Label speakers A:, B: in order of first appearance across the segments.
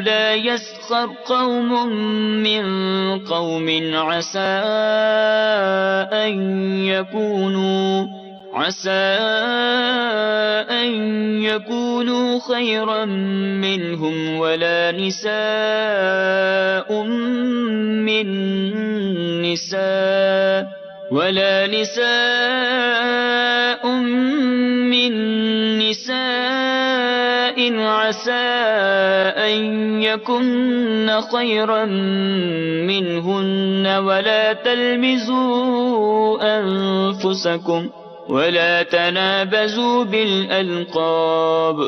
A: لا يسخر قوم من قوم عسى أن يكونوا خيرا منهم ولا نساء من نساء عسى أن يكن خيرا منهن ولا تلمزوا أنفسكم ولا تنابزوا بالألقاب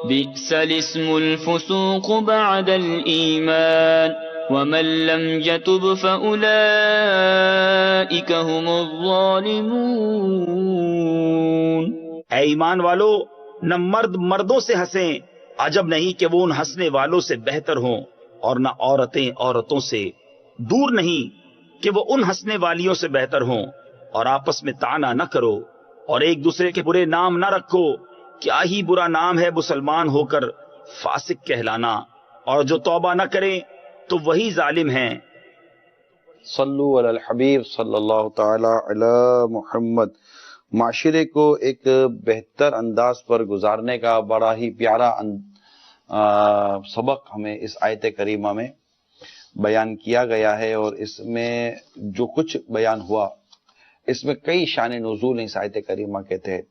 A: بئس الاسم الفسوق بعد الإيمان ومن لم يتب فأولئك هم الظالمون۔
B: اے ایمان والو، نہ مرد مردوں سے ہنسیں، عجب نہیں کہ وہ ان ہنسنے والوں سے بہتر ہوں، اور نہ عورتیں عورتوں سے، دور نہیں کہ وہ ان ہنسنے والیوں سے بہتر ہوں، اور آپس میں طعنہ نہ کرو اور ایک دوسرے کے برے نام نہ رکھو، کیا ہی برا نام ہے مسلمان ہو کر فاسق کہلانا، اور جو توبہ نہ کریں تو وہی ظالم ہیں۔
C: صلو علی الحبیب صلی اللہ تعالی علی محمد۔ معاشرے کو ایک بہتر انداز پر گزارنے کا بڑا ہی پیارا سبق ہمیں اس آیت کریمہ میں بیان کیا گیا ہے، اور اس میں جو کچھ بیان ہوا اس میں کئی شان نزول اس آیت کریمہ کے تحت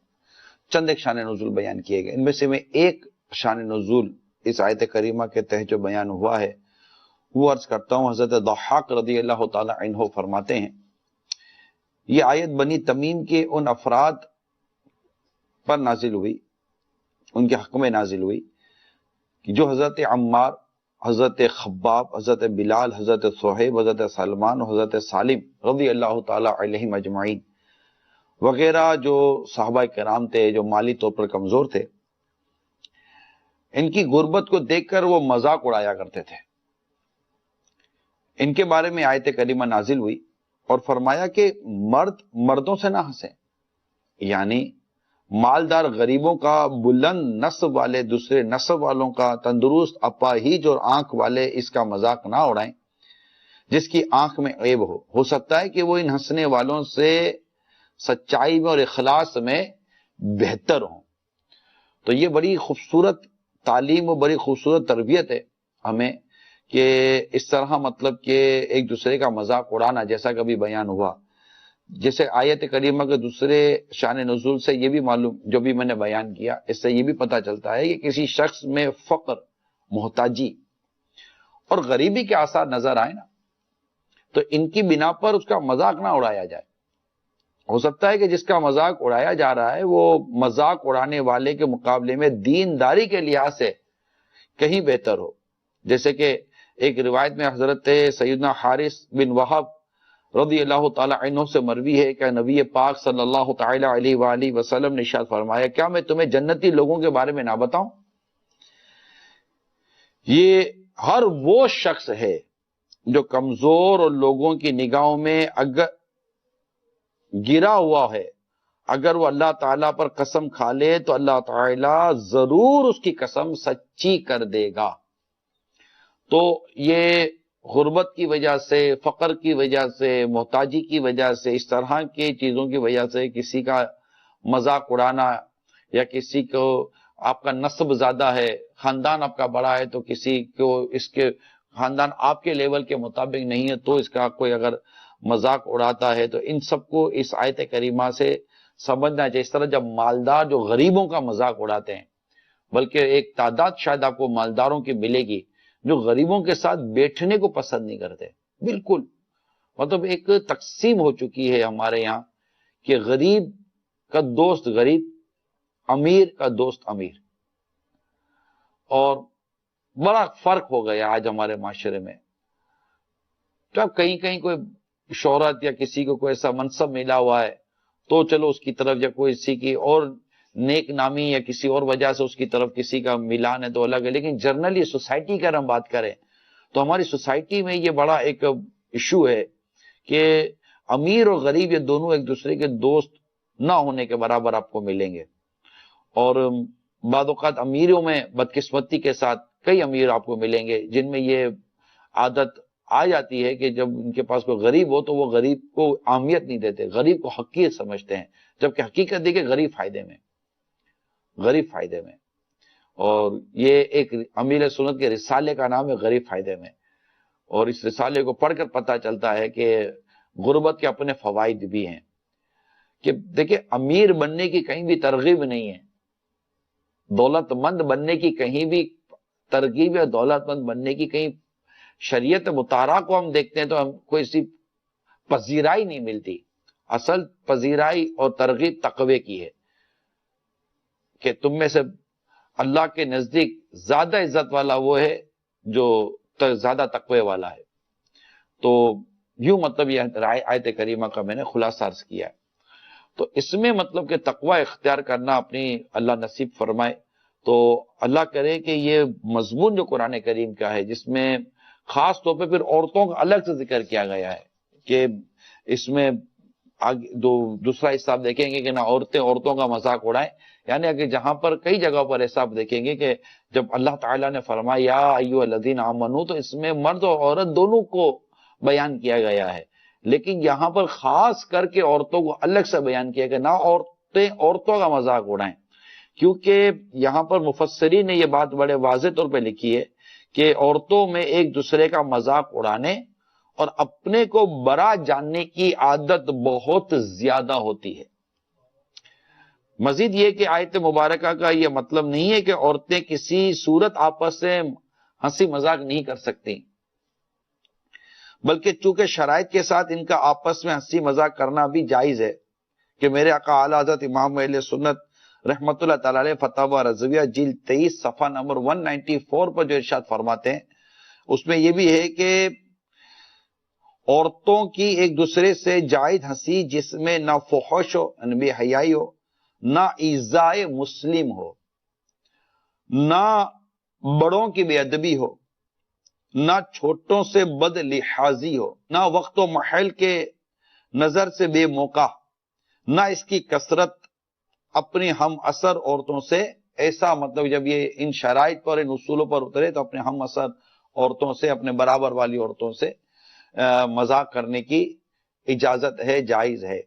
C: چند ایک شان نزول بیان کیے گئے۔ ان میں سے میں ایک شان نزول اس آیت کریمہ کے تحت جو بیان ہوا ہے وہ عرض کرتا ہوں۔ حضرت ضحاک رضی اللہ تعالی عنہ فرماتے ہیں، یہ آیت بنی تمیم کے ان افراد پر نازل ہوئی، ان کے حق میں نازل ہوئی کہ جو حضرت عمار، حضرت خباب، حضرت بلال، حضرت صہیب، حضرت سلمان اور حضرت سالم رضی اللہ تعالی علیہم اجمعین وغیرہ جو صحابہ کرام تھے، جو مالی طور پر کمزور تھے، ان کی غربت کو دیکھ کر وہ مذاق اڑایا کرتے تھے۔ ان کے بارے میں آیت کریمہ نازل ہوئی اور فرمایا کہ مرد مردوں سے نہ ہنسیں، یعنی مالدار غریبوں کا، بلند نسب والے دوسرے نسب والوں کا، تندرست اپاہیج اور آنکھ والے اس کا مذاق نہ اڑائیں جس کی آنکھ میں عیب ہو سکتا ہے کہ وہ ان ہنسنے والوں سے سچائی میں اور اخلاص میں بہتر ہوں۔ تو یہ بڑی خوبصورت تعلیم اور بڑی خوبصورت تربیت ہے ہمیں کہ اس طرح مطلب کہ ایک دوسرے کا مذاق اڑانا، جیسا کبھی بیان ہوا، جیسے آیت کریمہ کے دوسرے شان نزول سے یہ بھی معلوم، جو بھی میں نے بیان کیا، اس سے یہ بھی پتہ چلتا ہے کہ کسی شخص میں فقر، محتاجی اور غریبی کے آثار نظر آئے نا تو ان کی بنا پر اس کا مذاق نہ اڑایا جائے۔ ہو سکتا ہے کہ جس کا مذاق اڑایا جا رہا ہے وہ مذاق اڑانے والے کے مقابلے میں دینداری کے لحاظ سے کہیں بہتر ہو، جیسے کہ ایک روایت میں حضرت سیدنا حارث بن وہب رضی اللہ تعالی عنہ سے مروی ہے کہ نبی پاک صلی اللہ تعالی علیہ وآلہ وسلم نے ارشاد فرمایا، کیا میں تمہیں جنتی لوگوں کے بارے میں نہ بتاؤں؟ یہ ہر وہ شخص ہے جو کمزور اور لوگوں کی نگاہوں میں اگر گرا ہوا ہے، اگر وہ اللہ تعالیٰ پر قسم کھا لے تو اللہ تعالیٰ ضرور اس کی قسم سچی کر دے گا۔ تو یہ غربت کی وجہ سے، فقر کی وجہ سے، محتاجی کی وجہ سے، اس طرح کی چیزوں کی وجہ سے کسی کا مذاق اڑانا، یا کسی کو آپ کا نسب زیادہ ہے، خاندان آپ کا بڑا ہے تو کسی کو اس کے خاندان آپ کے لیول کے مطابق نہیں ہے تو اس کا کوئی اگر مذاق اڑاتا ہے، تو ان سب کو اس آیت کریمہ سے سمجھنا چاہیے۔ اس طرح جب مالدار جو غریبوں کا مذاق اڑاتے ہیں، بلکہ ایک تعداد شاید آپ کو مالداروں کی ملے گی جو غریبوں کے ساتھ بیٹھنے کو پسند نہیں کرتے، بالکل مطلب ایک تقسیم ہو چکی ہے ہمارے یہاں کہ غریب کا دوست غریب، امیر کا دوست امیر، اور بڑا فرق ہو گیا آج ہمارے معاشرے میں۔ تو اب کہیں کہیں کوئی شہرت یا کسی کو کوئی ایسا منصب ملا ہوا ہے تو چلو اس کی طرف، یا کوئی کسی کی اور نیک نامی یا کسی اور وجہ سے اس کی طرف کسی کا ملان ہے تو الگ ہے، لیکن جنرلی سوسائٹی کا ہم بات کریں تو ہماری سوسائٹی میں یہ بڑا ایک ایشو ہے کہ امیر اور غریب یہ دونوں ایک دوسرے کے دوست نہ ہونے کے برابر آپ کو ملیں گے، اور بعض اوقات امیروں میں بدقسمتی کے ساتھ کئی امیر آپ کو ملیں گے جن میں یہ عادت آ جاتی ہے کہ جب ان کے پاس کوئی غریب ہو تو وہ غریب کو اہمیت نہیں دیتے، غریب کو حقیر سمجھتے ہیں، جبکہ حقیقت دیکھیں غریب فائدے میں، غریب فائدے میں. اور یہ ایک امیر سنت کے رسالے کا نام ہے غریب فائدے میں، اور اس رسالے کو پڑھ کر پتہ چلتا ہے کہ غربت کے اپنے فوائد بھی ہیں. کہ دیکھیں امیر بننے کی کہیں بھی ترغیب نہیں ہے، دولت مند بننے کی کہیں بھی ترغیب ہے، دولت مند بننے کی کہیں شریعت مطالعہ کو ہم دیکھتے ہیں تو ہم کوئی سی پذیرائی نہیں ملتی. اصل پذیرائی اور ترغیب تقوی کی ہے کہ تم میں سے اللہ کے نزدیک زیادہ عزت والا وہ ہے جو زیادہ تقوی والا ہے. تو یوں مطلب یہ آیت کریمہ کا میں نے خلاصہ عرض کیا. تو اس میں مطلب کہ تقوی اختیار کرنا اپنی اللہ نصیب فرمائے. تو اللہ کرے کہ یہ مضمون جو قرآن کریم کا ہے جس میں خاص طور پہ پھر عورتوں کا الگ سے ذکر کیا گیا ہے کہ اس میں دوسرا حصہ آپ دیکھیں گے کہ نہ عورتوں کا مذاق اڑائیں، یعنی اگر جہاں پر کئی جگہوں پر ایسا آپ دیکھیں گے کہ جب اللہ تعالیٰ نے فرمایا یا ایھا الذین آمنو تو اس میں مرد اور عورت دونوں کو بیان کیا گیا ہے، لیکن یہاں پر خاص کر کے عورتوں کو الگ سے بیان کیا کہ نہ عورتوں کا مذاق اڑائیں، کیونکہ یہاں پر مفسرین نے یہ بات بڑے واضح طور پہ لکھی ہے کہ عورتوں میں ایک دوسرے کا مذاق اڑانے اور اپنے کو برا جاننے کی عادت بہت زیادہ ہوتی ہے. مزید یہ کہ آیت مبارکہ کا یہ مطلب نہیں ہے کہ عورتیں کسی صورت آپس سے ہنسی مذاق نہیں کر سکتی، بلکہ چونکہ شرائط کے ساتھ ان کا آپس میں ہنسی مذاق کرنا بھی جائز ہے کہ میرے آقا اعلی حضرت امام اہل سنت رحمت اللہ تعالی علیہ فتاوی رضویہ جلد 23 صفحہ نمبر 194 پر جو ارشاد فرماتے ہیں اس میں یہ بھی ہے کہ عورتوں کی ایک دوسرے سے جائز ہنسی جس میں نہ فحش ہو، نہ بے حیائی ہو، نہ ایذائے مسلم ہو، نہ بڑوں کی بے ادبی ہو، نہ چھوٹوں سے بد لحاظی ہو، نہ وقت و محل کے نظر سے بے موقع، نہ اس کی کثرت اپنی ہم اثر عورتوں سے ایسا مطلب جب یہ ان شرائط پر ان اصولوں پر اترے تو اپنے ہم اثر عورتوں سے اپنے برابر والی عورتوں سے مذاق کرنے کی اجازت ہے، جائز ہے.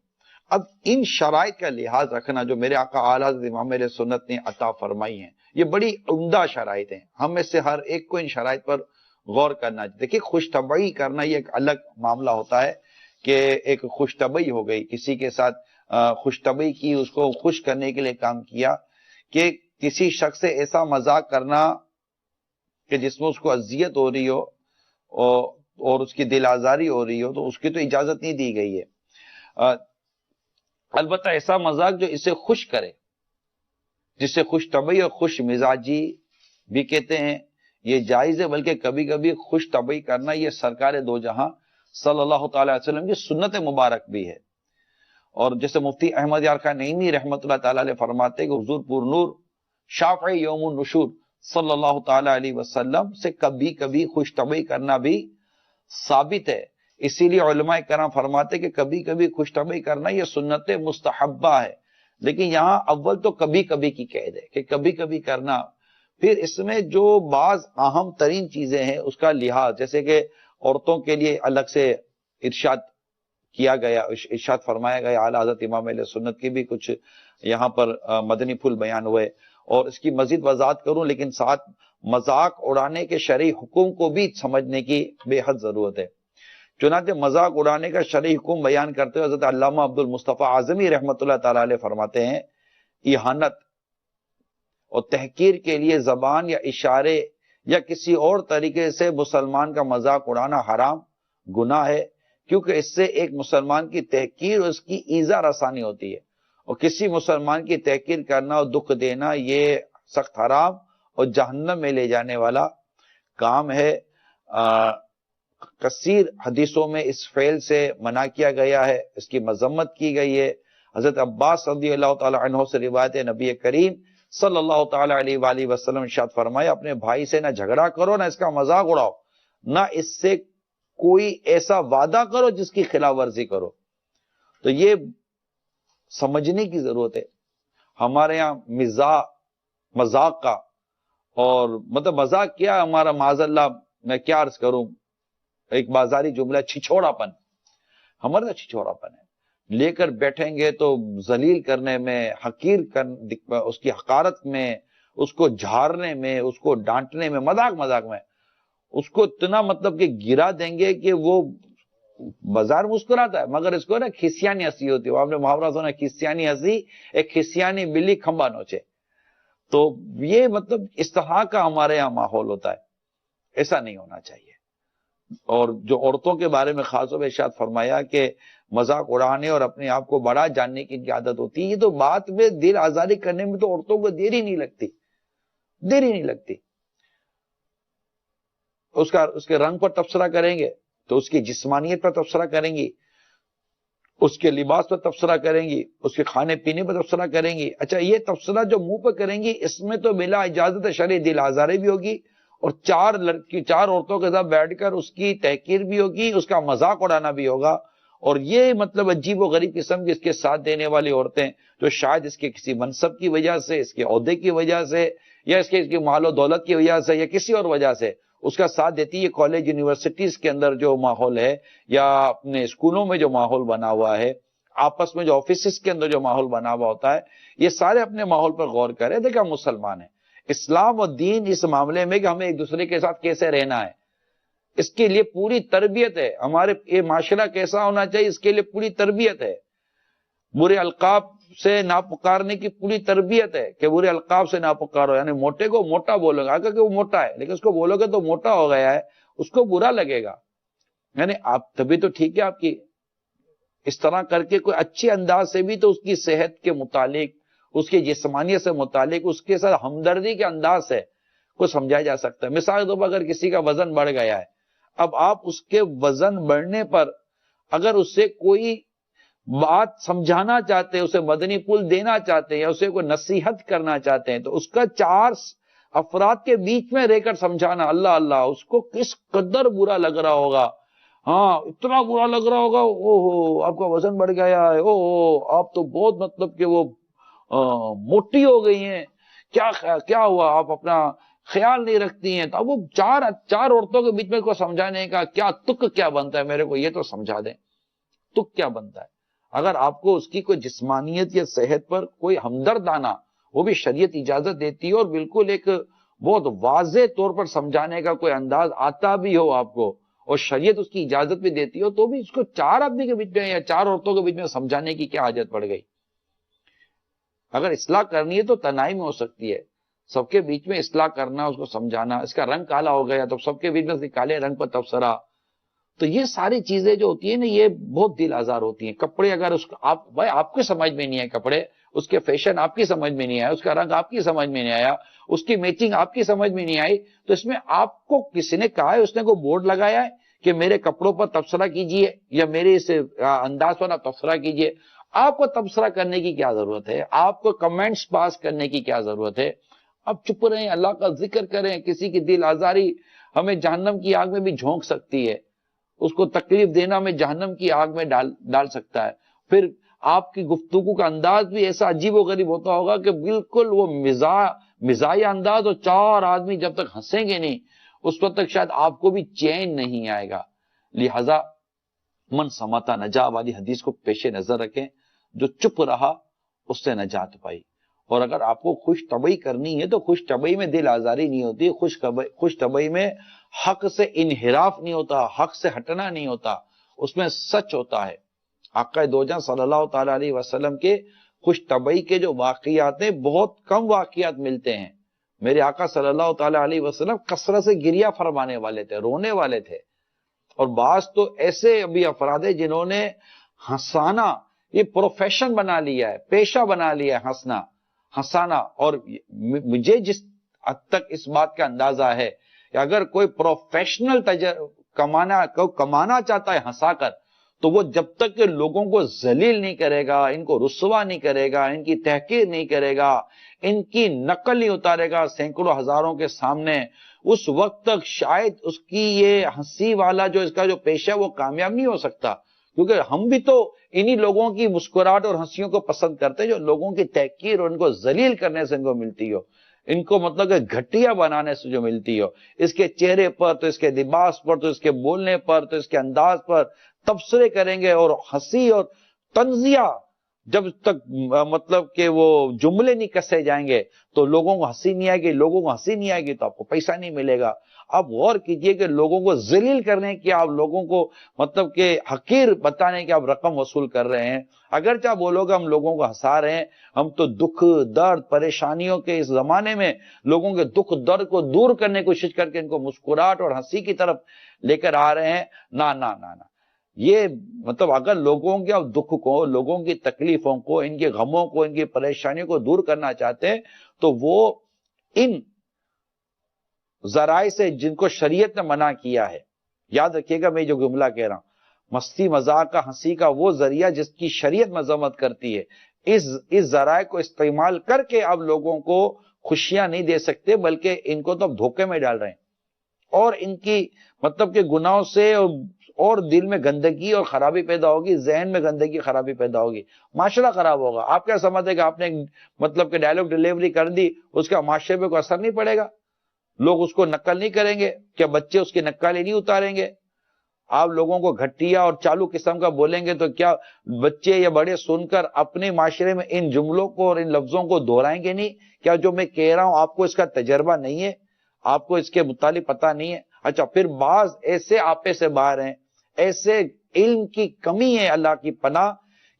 C: اب ان شرائط کا لحاظ رکھنا جو میرے آقا اعلی حضرت امام اہل سنت نے عطا فرمائی ہیں یہ بڑی عمدہ شرائط ہیں، ہم میں سے ہر ایک کو ان شرائط پر غور کرنا چاہیے. دیکھیے خوش طبعی کرنا یہ ایک الگ معاملہ ہوتا ہے کہ ایک خوش طبعی ہو گئی، کسی کے ساتھ خوش طبعی کی، اس کو خوش کرنے کے لیے کام کیا کہ کسی شخص سے ایسا مذاق کرنا کہ جس میں اس کو اذیت ہو رہی ہو اور اس کی دل آزاری ہو رہی ہو تو اس کی تو اجازت نہیں دی گئی ہے. البتہ ایسا مذاق جو اسے خوش کرے، جسے خوش طبعی اور خوش مزاجی بھی کہتے ہیں، یہ جائز ہے. بلکہ کبھی کبھی خوش طبعی کرنا یہ سرکار دو جہاں صلی اللہ تعالی علیہ وسلم کی سنت مبارک بھی ہے. اور جیسے مفتی احمد یار خان نعیمی رحمت اللہ تعالی علیہ فرماتے کہ حضور پر نور شافعی یوم النشور صلی اللہ تعالی علیہ وسلم سے کبھی کبھی خوش طبعی کرنا بھی ثابت ہے. اسی لیے علماء کرام فرماتے کہ کبھی کبھی خوش طبعی کرنا یہ سنت مستحبہ ہے، لیکن یہاں اول تو کبھی کبھی کی قید ہے کہ کبھی کبھی کرنا. پھر اس میں جو بعض اہم ترین چیزیں ہیں اس کا لحاظ، جیسے کہ عورتوں کے لیے الگ سے ارشاد کیا گیا، ارشاد فرمایا گیا اعلیٰ حضرت امام اہل سنت کی بھی کچھ یہاں پر مدنی پھول بیان ہوئے. اور اس کی مزید وضاحت کروں لیکن ساتھ مذاق اڑانے کے شرعی حکم کو بھی سمجھنے کی بے حد ضرورت ہے. چنانچہ مذاق اڑانے کا شرعی حکم بیان کرتے ہوئے حضرت علامہ عبد المصطفیٰ اعظمی رحمت اللہ تعالی علیہ فرماتے ہیں اہانت اور تحقیر کے لیے زبان یا اشارے یا کسی اور طریقے سے مسلمان کا مذاق اڑانا حرام گناہ ہے، کیونکہ اس سے ایک مسلمان کی تحقیر اور اس کی ایذا رسانی ہوتی ہے، اور کسی مسلمان کی تحقیر کرنا اور دکھ دینا یہ سخت حرام اور جہنم میں لے جانے والا کام ہے. کثیر حدیثوں میں اس فعل سے منع کیا گیا ہے، اس کی مذمت کی گئی ہے. حضرت عباس رضی اللہ تعالی عنہ سے روایت ہے نبی کریم صلی اللہ تعالی علیہ وآلہ وسلم ارشاد فرمایا اپنے بھائی سے نہ جھگڑا کرو نہ اس کا مذاق اڑاؤ، نہ اس سے کوئی ایسا وعدہ کرو جس کی خلاف ورزی کرو. تو یہ سمجھنے کی ضرورت ہے. ہمارے یہاں مذاق کا اور مطلب مذاق کیا ہمارا، معاذ اللہ میں کیا عرض کروں، ایک بازاری جملہ چھچھوڑا پن، ہمارا چھچھوڑا پن ہے. لے کر بیٹھیں گے تو ذلیل کرنے میں، حقیر اس کی حقارت میں، اس کو جھارنے میں، اس کو ڈانٹنے میں، مذاق میں اس کو اتنا مطلب کہ گرا دیں گے کہ وہ بازار مسکراتا ہے مگر اس کو نا کھسیانی ہنسی ہوتی ہے. وہ آپ نے محاورہ سنا، کھسیانی ہنسی ایک کھسیانی بلی کھمبا نوچے. تو یہ مطلب اس طرح کا ہمارے یہاں ماحول ہوتا ہے، ایسا نہیں ہونا چاہیے. اور جو عورتوں کے بارے میں خاص طور پہ ارشاد فرمایا کہ مذاق اڑانے اور اپنے آپ کو بڑا جاننے کی ان کی عادت ہوتی ہے، یہ تو بات میں دل آزاری کرنے میں تو عورتوں کو دیر ہی نہیں لگتی. اس کے رنگ پر تبصرہ کریں گے تو اس کی جسمانیت پر تبصرہ کریں گی، اس کے لباس پر تبصرہ کریں گی، اس کے کھانے پینے پر تبصرہ کریں گی. اچھا یہ تبصرہ جو منہ پہ کریں گی اس میں تو بلا اجازت شرعی دل آزاری بھی ہوگی، اور چار عورتوں کے ساتھ بیٹھ کر اس کی تحقیر بھی ہوگی، اس کا مذاق اڑانا بھی ہوگا. اور یہ مطلب عجیب و غریب قسم کی اس کے ساتھ دینے والی عورتیں جو شاید اس کے کسی منصب کی وجہ سے، اس کے عہدے کی وجہ سے، یا اس کے مال و دولت کی وجہ سے، یا کسی اور وجہ سے اس کا ساتھ دیتی ہے. کالج یونیورسٹیز کے اندر جو ماحول ہے، یا اپنے اسکولوں میں جو ماحول بنا ہوا ہے، آپس میں جو آفیسز کے اندر جو ماحول بنا ہوا ہوتا ہے، یہ سارے اپنے ماحول پر غور کریں. دیکھیں ہم مسلمان ہیں، اسلام اور دین اس معاملے میں کہ ہمیں ایک دوسرے کے ساتھ کیسے رہنا ہے اس کے لیے پوری تربیت ہے. ہمارے یہ معاشرہ کیسا ہونا چاہیے اس کے لیے پوری تربیت ہے. برے القاب سے نہ پکارنے کی پوری تربیت ہے کہ برے القاب سے نہ پکارو، یعنی موٹے کو موٹا بولو گے، اگر کہ وہ موٹا ہے لیکن اس کو بولو گے تو موٹا ہو گیا ہے، اس کو برا لگے گا. یعنی آپ تبھی تو ٹھیک ہے آپ کی، اس طرح کر کے کوئی اچھے انداز سے بھی تو اس کی صحت کے متعلق، اس کی جسمانیت سے متعلق، اس کے ساتھ ہمدردی کے انداز سے کوئی سمجھایا جا سکتا ہے. مثال کے طور پر اگر کسی کا وزن بڑھ گیا ہے، اب آپ اس کے وزن بڑھنے پر اگر اس سے کوئی بات سمجھانا چاہتے ہیں، اسے مدنی پھول دینا چاہتے ہیں، یا اسے کوئی نصیحت کرنا چاہتے ہیں، تو اس کا چار افراد کے بیچ میں رہ کر سمجھانا، اللہ اس کو کس قدر برا لگ رہا ہوگا. ہاں اتنا برا لگ رہا ہوگا، اوہ آپ کا وزن بڑھ گیا ہے، اوہ آپ تو بہت مطلب کہ وہ موٹی ہو گئی ہیں، کیا ہوا، آپ اپنا خیال نہیں رکھتی ہیں. تو اب وہ چار عورتوں کے بیچ میں کو سمجھانے کا تک کیا بنتا ہے، میرے کو یہ تو سمجھا دیں تک کیا بنتا ہے. اگر آپ کو اس کی کوئی جسمانیت یا صحت پر کوئی ہمدرد آنا، وہ بھی شریعت اجازت دیتی ہے، اور بالکل ایک بہت واضح طور پر سمجھانے کا کوئی انداز آتا بھی ہو آپ کو، اور شریعت اس کی اجازت بھی دیتی ہو، تو بھی اس کو چار آدمی کے بیچ میں یا چار عورتوں کے بیچ میں سمجھانے کی کیا حاجت پڑ گئی. اگر اصلاح کرنی ہے تو تنہائی میں ہو سکتی ہے، سب کے بیچ میں اصلاح کرنا، اس کو سمجھانا. اس کا رنگ کالا ہو گیا تو سب کے بیچ میں اس کے کالے رنگ پر تبصرہ. تو یہ ساری چیزیں جو ہوتی ہیں نا، یہ بہت دل آزار ہوتی ہیں. کپڑے اگر آپ کے سمجھ میں نہیں آئے، کپڑے اس کے فیشن آپ کی سمجھ میں نہیں آیا، اس کا رنگ آپ کی سمجھ میں نہیں آیا، اس کی میچنگ آپ کی سمجھ میں نہیں آئی، تو اس میں آپ کو کسی نے کہا ہے، اس نے کوئی بورڈ لگایا ہے کہ میرے کپڑوں پر تبصرہ کیجئے یا میرے اس انداز پر تبصرہ کیجئے. آپ کو تبصرہ کرنے کی کیا ضرورت ہے؟ آپ کو کمنٹس پاس کرنے کی کیا ضرورت ہے؟ اب چپ رہیں، اللہ کا ذکر کریں. کسی کی دل آزاری ہمیں جہنم کی آگ میں بھی جھونک سکتی ہے، اس کو تکلیف دینا ہمیں جہنم کی آگ میں ڈال سکتا ہے. پھر آپ کی گفتگو کا انداز بھی ایسا عجیب و غریب ہوتا ہوگا کہ بالکل وہ مزاحیہ انداز، اور چار آدمی جب تک ہنسیں گے نہیں اس وقت تک شاید آپ کو بھی چین نہیں آئے گا. لہذا من سماتا نجا والی حدیث کو پیش نظر رکھیں، جو چپ رہا اس سے نجات پائی. اور اگر آپ کو خوش طبعی کرنی ہے تو خوش طبعی میں دل آزاری نہیں ہوتی، خوش طبعی میں حق سے انحراف نہیں ہوتا، حق سے ہٹنا نہیں ہوتا، اس میں سچ ہوتا ہے. آقا دو جہاں صلی اللہ تعالی علیہ وسلم کے خوش طبعی کے جو واقعات ہیں، بہت کم واقعات ملتے ہیں. میرے آقا صلی اللہ تعالی علیہ وسلم کثرت سے گریہ فرمانے والے تھے، رونے والے تھے. اور بعض تو ایسے ابھی افراد ہیں جنہوں نے ہنسانا یہ پروفیشن بنا لیا ہے، پیشہ بنا لیا ہے، ہنسانا. اور مجھے جس حد تک اس بات کا اندازہ ہے کہ اگر کوئی پروفیشنل کمانا چاہتا ہے ہنسا کر، تو وہ جب تک کہ لوگوں کو ذلیل نہیں کرے گا، ان کو رسوا نہیں کرے گا، ان کی تحقیر نہیں کرے گا، ان کی نقل نہیں اتارے گا سینکڑوں ہزاروں کے سامنے، اس وقت تک شاید اس کی یہ ہنسی والا جو اس کا جو پیشہ وہ کامیاب نہیں ہو سکتا. کیونکہ ہم بھی تو انہی لوگوں کی مسکراہٹ اور ہنسیوں کو پسند کرتے ہیں جو لوگوں کی تحقیر اور ان کو ذلیل کرنے سے ان کو ملتی ہو. ان کو مطلب کہ گھٹیا بنانے سے جو ملتی ہو، اس کے چہرے پر تو اس کے لباس پر تو اس کے بولنے پر تو اس کے انداز پر تبصرے کریں گے، اور ہنسی اور تنزیہ جب تک مطلب کہ وہ جملے نہیں کسے جائیں گے تو لوگوں کو ہنسی نہیں آئے گی، لوگوں کو ہنسی نہیں آئے گی تو آپ کو پیسہ نہیں ملے گا۔ اب غور کیجئے کہ لوگوں کو ذلیل کرنے کی، آپ لوگوں کو مطلب کہ حقیر بتانے کی آپ رقم وصول کر رہے ہیں۔ اگرچہ بولو گے ہم لوگوں کو ہنسا رہے ہیں، ہم تو دکھ درد پریشانیوں کے اس زمانے میں لوگوں کے دکھ درد کو دور کرنے کی کوشش کر کے ان کو مسکراہٹ اور ہنسی کی طرف لے کر آ رہے ہیں۔ نہ نہ نہ نہ، یہ مطلب اگر لوگوں کے دکھ کو، لوگوں کی تکلیفوں کو، ان کے غموں کو، ان کی پریشانیوں کو دور کرنا چاہتے ہیں تو وہ ان ذرائع سے جن کو شریعت نے منع کیا ہے، یاد رکھیے گا میں جو جملہ کہہ رہا ہوں، مستی مذاق کا، ہنسی کا وہ ذریعہ جس کی شریعت مذمت کرتی ہے، اس ذرائع کو استعمال کر کے آپ لوگوں کو خوشیاں نہیں دے سکتے، بلکہ ان کو تو اب دھوکے میں ڈال رہے ہیں، اور ان کی مطلب کہ گناہوں سے اور دل میں گندگی اور خرابی پیدا ہوگی، ذہن میں گندگی خرابی پیدا ہوگی، معاشرہ خراب ہوگا۔ آپ کیا سمجھتے کہ آپ نے مطلب کہ ڈائلاگ ڈیلیوری کر دی، اس کا معاشرے پہ کوئی اثر نہیں پڑے گا؟ لوگ اس کو نقل نہیں کریں گے؟ کیا بچے اس کی نقالی نہیں اتاریں گے؟ آپ لوگوں کو گھٹیا اور چالو قسم کا بولیں گے تو کیا بچے یا بڑے سن کر اپنے معاشرے میں ان جملوں کو اور ان لفظوں کو دہرائیں گے نہیں؟ کیا جو میں کہہ رہا ہوں آپ کو اس کا تجربہ نہیں ہے؟ آپ کو اس کے متعلق پتہ نہیں ہے؟ اچھا، پھر بعض ایسے آپے سے باہر ہیں، ایسے علم کی کمی ہے اللہ کی پناہ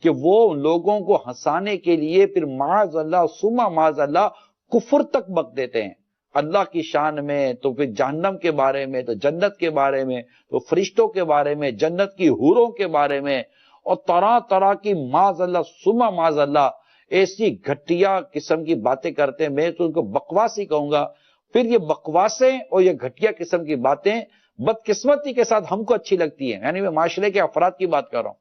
C: کہ وہ لوگوں کو ہنسانے کے لیے پھر معاذ اللہ ثم معاذ اللہ کفر تک بک دیتے ہیں، اللہ کی شان میں، تو پھر جہنم کے بارے میں، تو جنت کے بارے میں، تو فرشتوں کے بارے میں، جنت کی حوروں کے بارے میں، اور طرح طرح کی معاذ اللہ ثم معاذ اللہ ایسی گھٹیا قسم کی باتیں کرتے ہیں۔ میں تو ان کو بکواس ہی کہوں گا۔ پھر یہ بکواسیں اور یہ گھٹیا قسم کی باتیں بدقسمتی کے ساتھ ہم کو اچھی لگتی ہیں، یعنی میں معاشرے کے افراد کی بات کر رہا ہوں،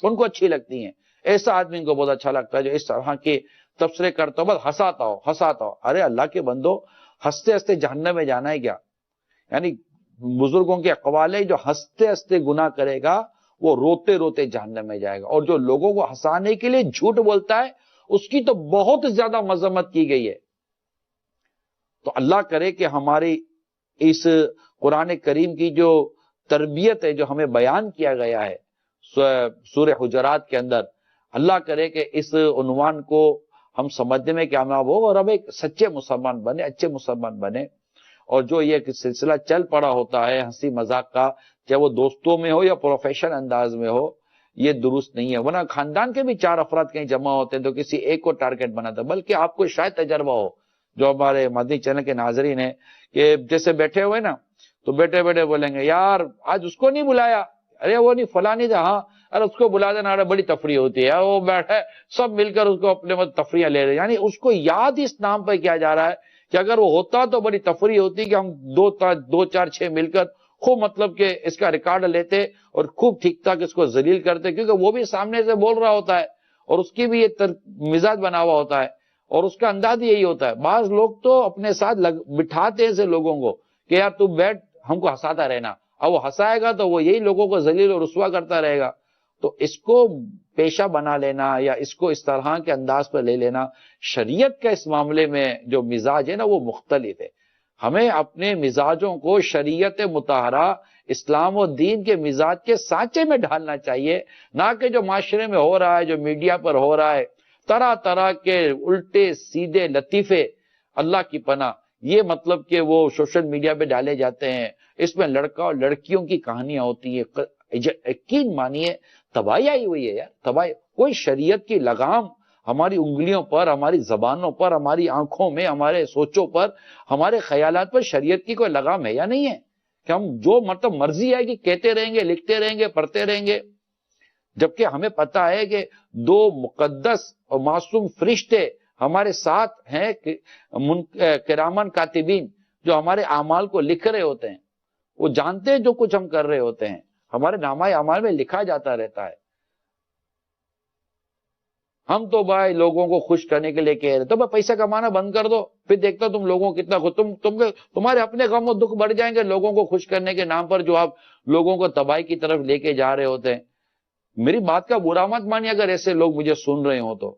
C: ان کو اچھی لگتی ہیں۔ ایسا آدمی ان کو بہت اچھا لگتا ہے جو اس طرح کے تبصرے کرتا ہو، بس ہنساتا ہو ہنساتا ہو۔ ارے اللہ کے بندو، ہنستے ہنستے جہنم میں جانا ہے کیا؟ یعنی بزرگوں کے اقوال ہے، جو ہنستے ہنستے گناہ کرے گا وہ روتے روتے جہنم میں جائے گا، اور جو لوگوں کو ہنسانے کے لیے جھوٹ بولتا ہے اس کی تو بہت زیادہ مذمت کی گئی ہے۔ تو اللہ کرے کہ ہماری اس قرآن کریم کی جو تربیت ہے، جو ہمیں بیان کیا گیا ہے سورہ حجرات کے اندر، اللہ کرے کہ اس عنوان کو ہم سمجھنے میں کامیاب ہو اور ہم ایک سچے مسلمان بنے، اچھے مسلمان بنے۔ اور جو یہ سلسلہ چل پڑا ہوتا ہے ہنسی مذاق کا، چاہے وہ دوستوں میں ہو یا پروفیشنل انداز میں ہو، یہ درست نہیں ہے۔ ورنہ خاندان کے بھی 4 افراد کہیں جمع ہوتے ہیں تو کسی ایک کو ٹارگٹ بناتا ہے، بلکہ آپ کو شاید تجربہ ہو، جو ہمارے مدنی چینل کے ناظرین ہیں، کہ جیسے بیٹھے ہوئے نا تو بیٹھے بیٹھے بولیں گے یار آج اس کو نہیں بلایا، ارے وہ نہیں فلاں نہیں تھا، ہاں ارے اس کو بلا دینا، ارے بڑی تفریح ہوتی ہے، وہ بیٹھے سب مل کر اس کو اپنے مطلب تفریح لے رہے، یعنی اس کو یاد اس نام پہ کیا جا رہا ہے کہ اگر وہ ہوتا تو بڑی تفریح ہوتی کہ ہم 2 4 6 مل کر خوب مطلب کہ اس کا ریکارڈ لیتے اور خوب ٹھیک ٹھاک اس کو ذلیل کرتے، کیونکہ وہ بھی سامنے سے بول رہا ہوتا ہے اور اس کی بھی یہ مزاج بنا ہوا ہوتا ہے اور اس کا انداز یہی ہوتا ہے۔ بعض لوگ تو اپنے ساتھ بٹھاتے ہیں لوگوں کو کہ یار تو بیٹھ ہم کو ہنساتا رہنا، اب وہ ہنسائے گا تو وہ یہی لوگوں کو ذلیل اور رسوا کرتا رہے گا۔ تو اس کو پیشہ بنا لینا یا اس کو اس طرح کے انداز پر لے لینا، شریعت کا اس معاملے میں جو مزاج ہے نا وہ مختلف ہے۔ ہمیں اپنے مزاجوں کو شریعت مطہرہ اسلام و دین کے مزاج کے سانچے میں ڈھالنا چاہیے، نہ کہ جو معاشرے میں ہو رہا ہے، جو میڈیا پر ہو رہا ہے، طرح طرح کے الٹے سیدھے لطیفے، اللہ کی پناہ، یہ مطلب کہ وہ سوشل میڈیا پہ ڈالے جاتے ہیں، اس میں لڑکا اور لڑکیوں کی کہانیاں ہوتی ہیں۔ یقین مانیے تباہی آئی ہوئی ہے یار، تباہی۔ کوئی شریعت کی لگام ہماری انگلیوں پر، ہماری زبانوں پر، ہماری آنکھوں میں، ہمارے سوچوں پر، ہمارے خیالات پر شریعت کی کوئی لگام ہے یا نہیں ہے کہ ہم جو مطلب مرضی آئے گی کہتے رہیں گے، لکھتے رہیں گے، پڑھتے رہیں گے؟ جبکہ ہمیں پتا ہے کہ 2 مقدس اور معصوم فرشتے ہمارے ساتھ ہیں، کرامن کاتبین، جو ہمارے اعمال کو لکھ رہے ہوتے ہیں، وہ جانتے ہیں جو کچھ ہم کر رہے ہوتے ہیں، ہمارے نامہ اعمال میں لکھا جاتا رہتا ہے۔ ہم تو بھائی لوگوں کو خوش کرنے کے لیے کہہ رہے تو بھائی پیسہ کمانا بند کر دو، پھر دیکھتا تم لوگوں کو کتنا تمہارے اپنے غم و دکھ بڑھ جائیں گے لوگوں کو خوش کرنے کے نام پر، جو آپ لوگوں کو تباہی کی طرف لے کے جا رہے ہوتے ہیں۔ میری بات کا برا مت مانیے اگر ایسے لوگ مجھے سن رہے ہوں تو،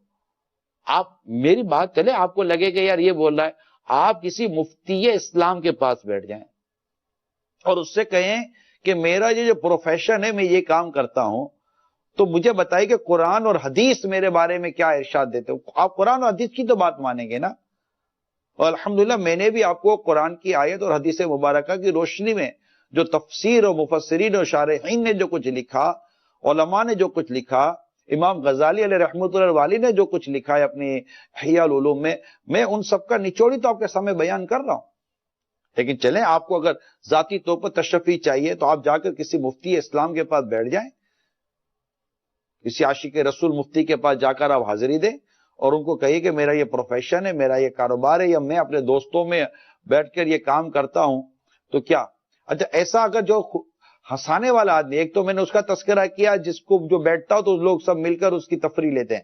C: آپ میری بات چلے آپ کو لگے کہ یار یہ بول رہا ہے، آپ کسی مفتی اسلام کے پاس بیٹھ جائیں اور اس سے کہیں کہ میرا یہ جو پروفیشن ہے، میں یہ کام کرتا ہوں، تو مجھے بتائیے کہ قرآن اور حدیث میرے بارے میں کیا ارشاد دیتے ہو؟ آپ قرآن اور حدیث کی تو بات مانیں گے نا. اور الحمدللہ میں نے بھی آپ کو قرآن کی آیت اور حدیث مبارکہ کی روشنی میں جو تفسیر اور مفسرین اور شارحین نے جو کچھ لکھا، علماء نے جو کچھ لکھا، امام غزالی علیہ رحمۃ اللہ والی نے جو کچھ لکھا ہے اپنی احیاء العلوم میں ان سب کا نچوڑی تو آپ کے سامنے بیان کر رہا ہوں. لیکن چلیں، آپ کو اگر ذاتی طور پر تشفی چاہیے تو آپ جا کر کسی مفتی اسلام کے پاس بیٹھ جائیں، کسی عاشق رسول مفتی کے پاس جا کر آپ حاضری دیں اور ان کو کہیے کہ میرا یہ پروفیشن ہے، میرا یہ کاروبار ہے، یا میں اپنے دوستوں میں بیٹھ کر یہ کام کرتا ہوں. تو کیا اچھا ایسا اگر جو ہنسانے والا آدمی، ایک تو میں نے اس کا تذکرہ کیا جس کو جو بیٹھتا ہو تو لوگ سب مل کر اس کی تفریح لیتے ہیں،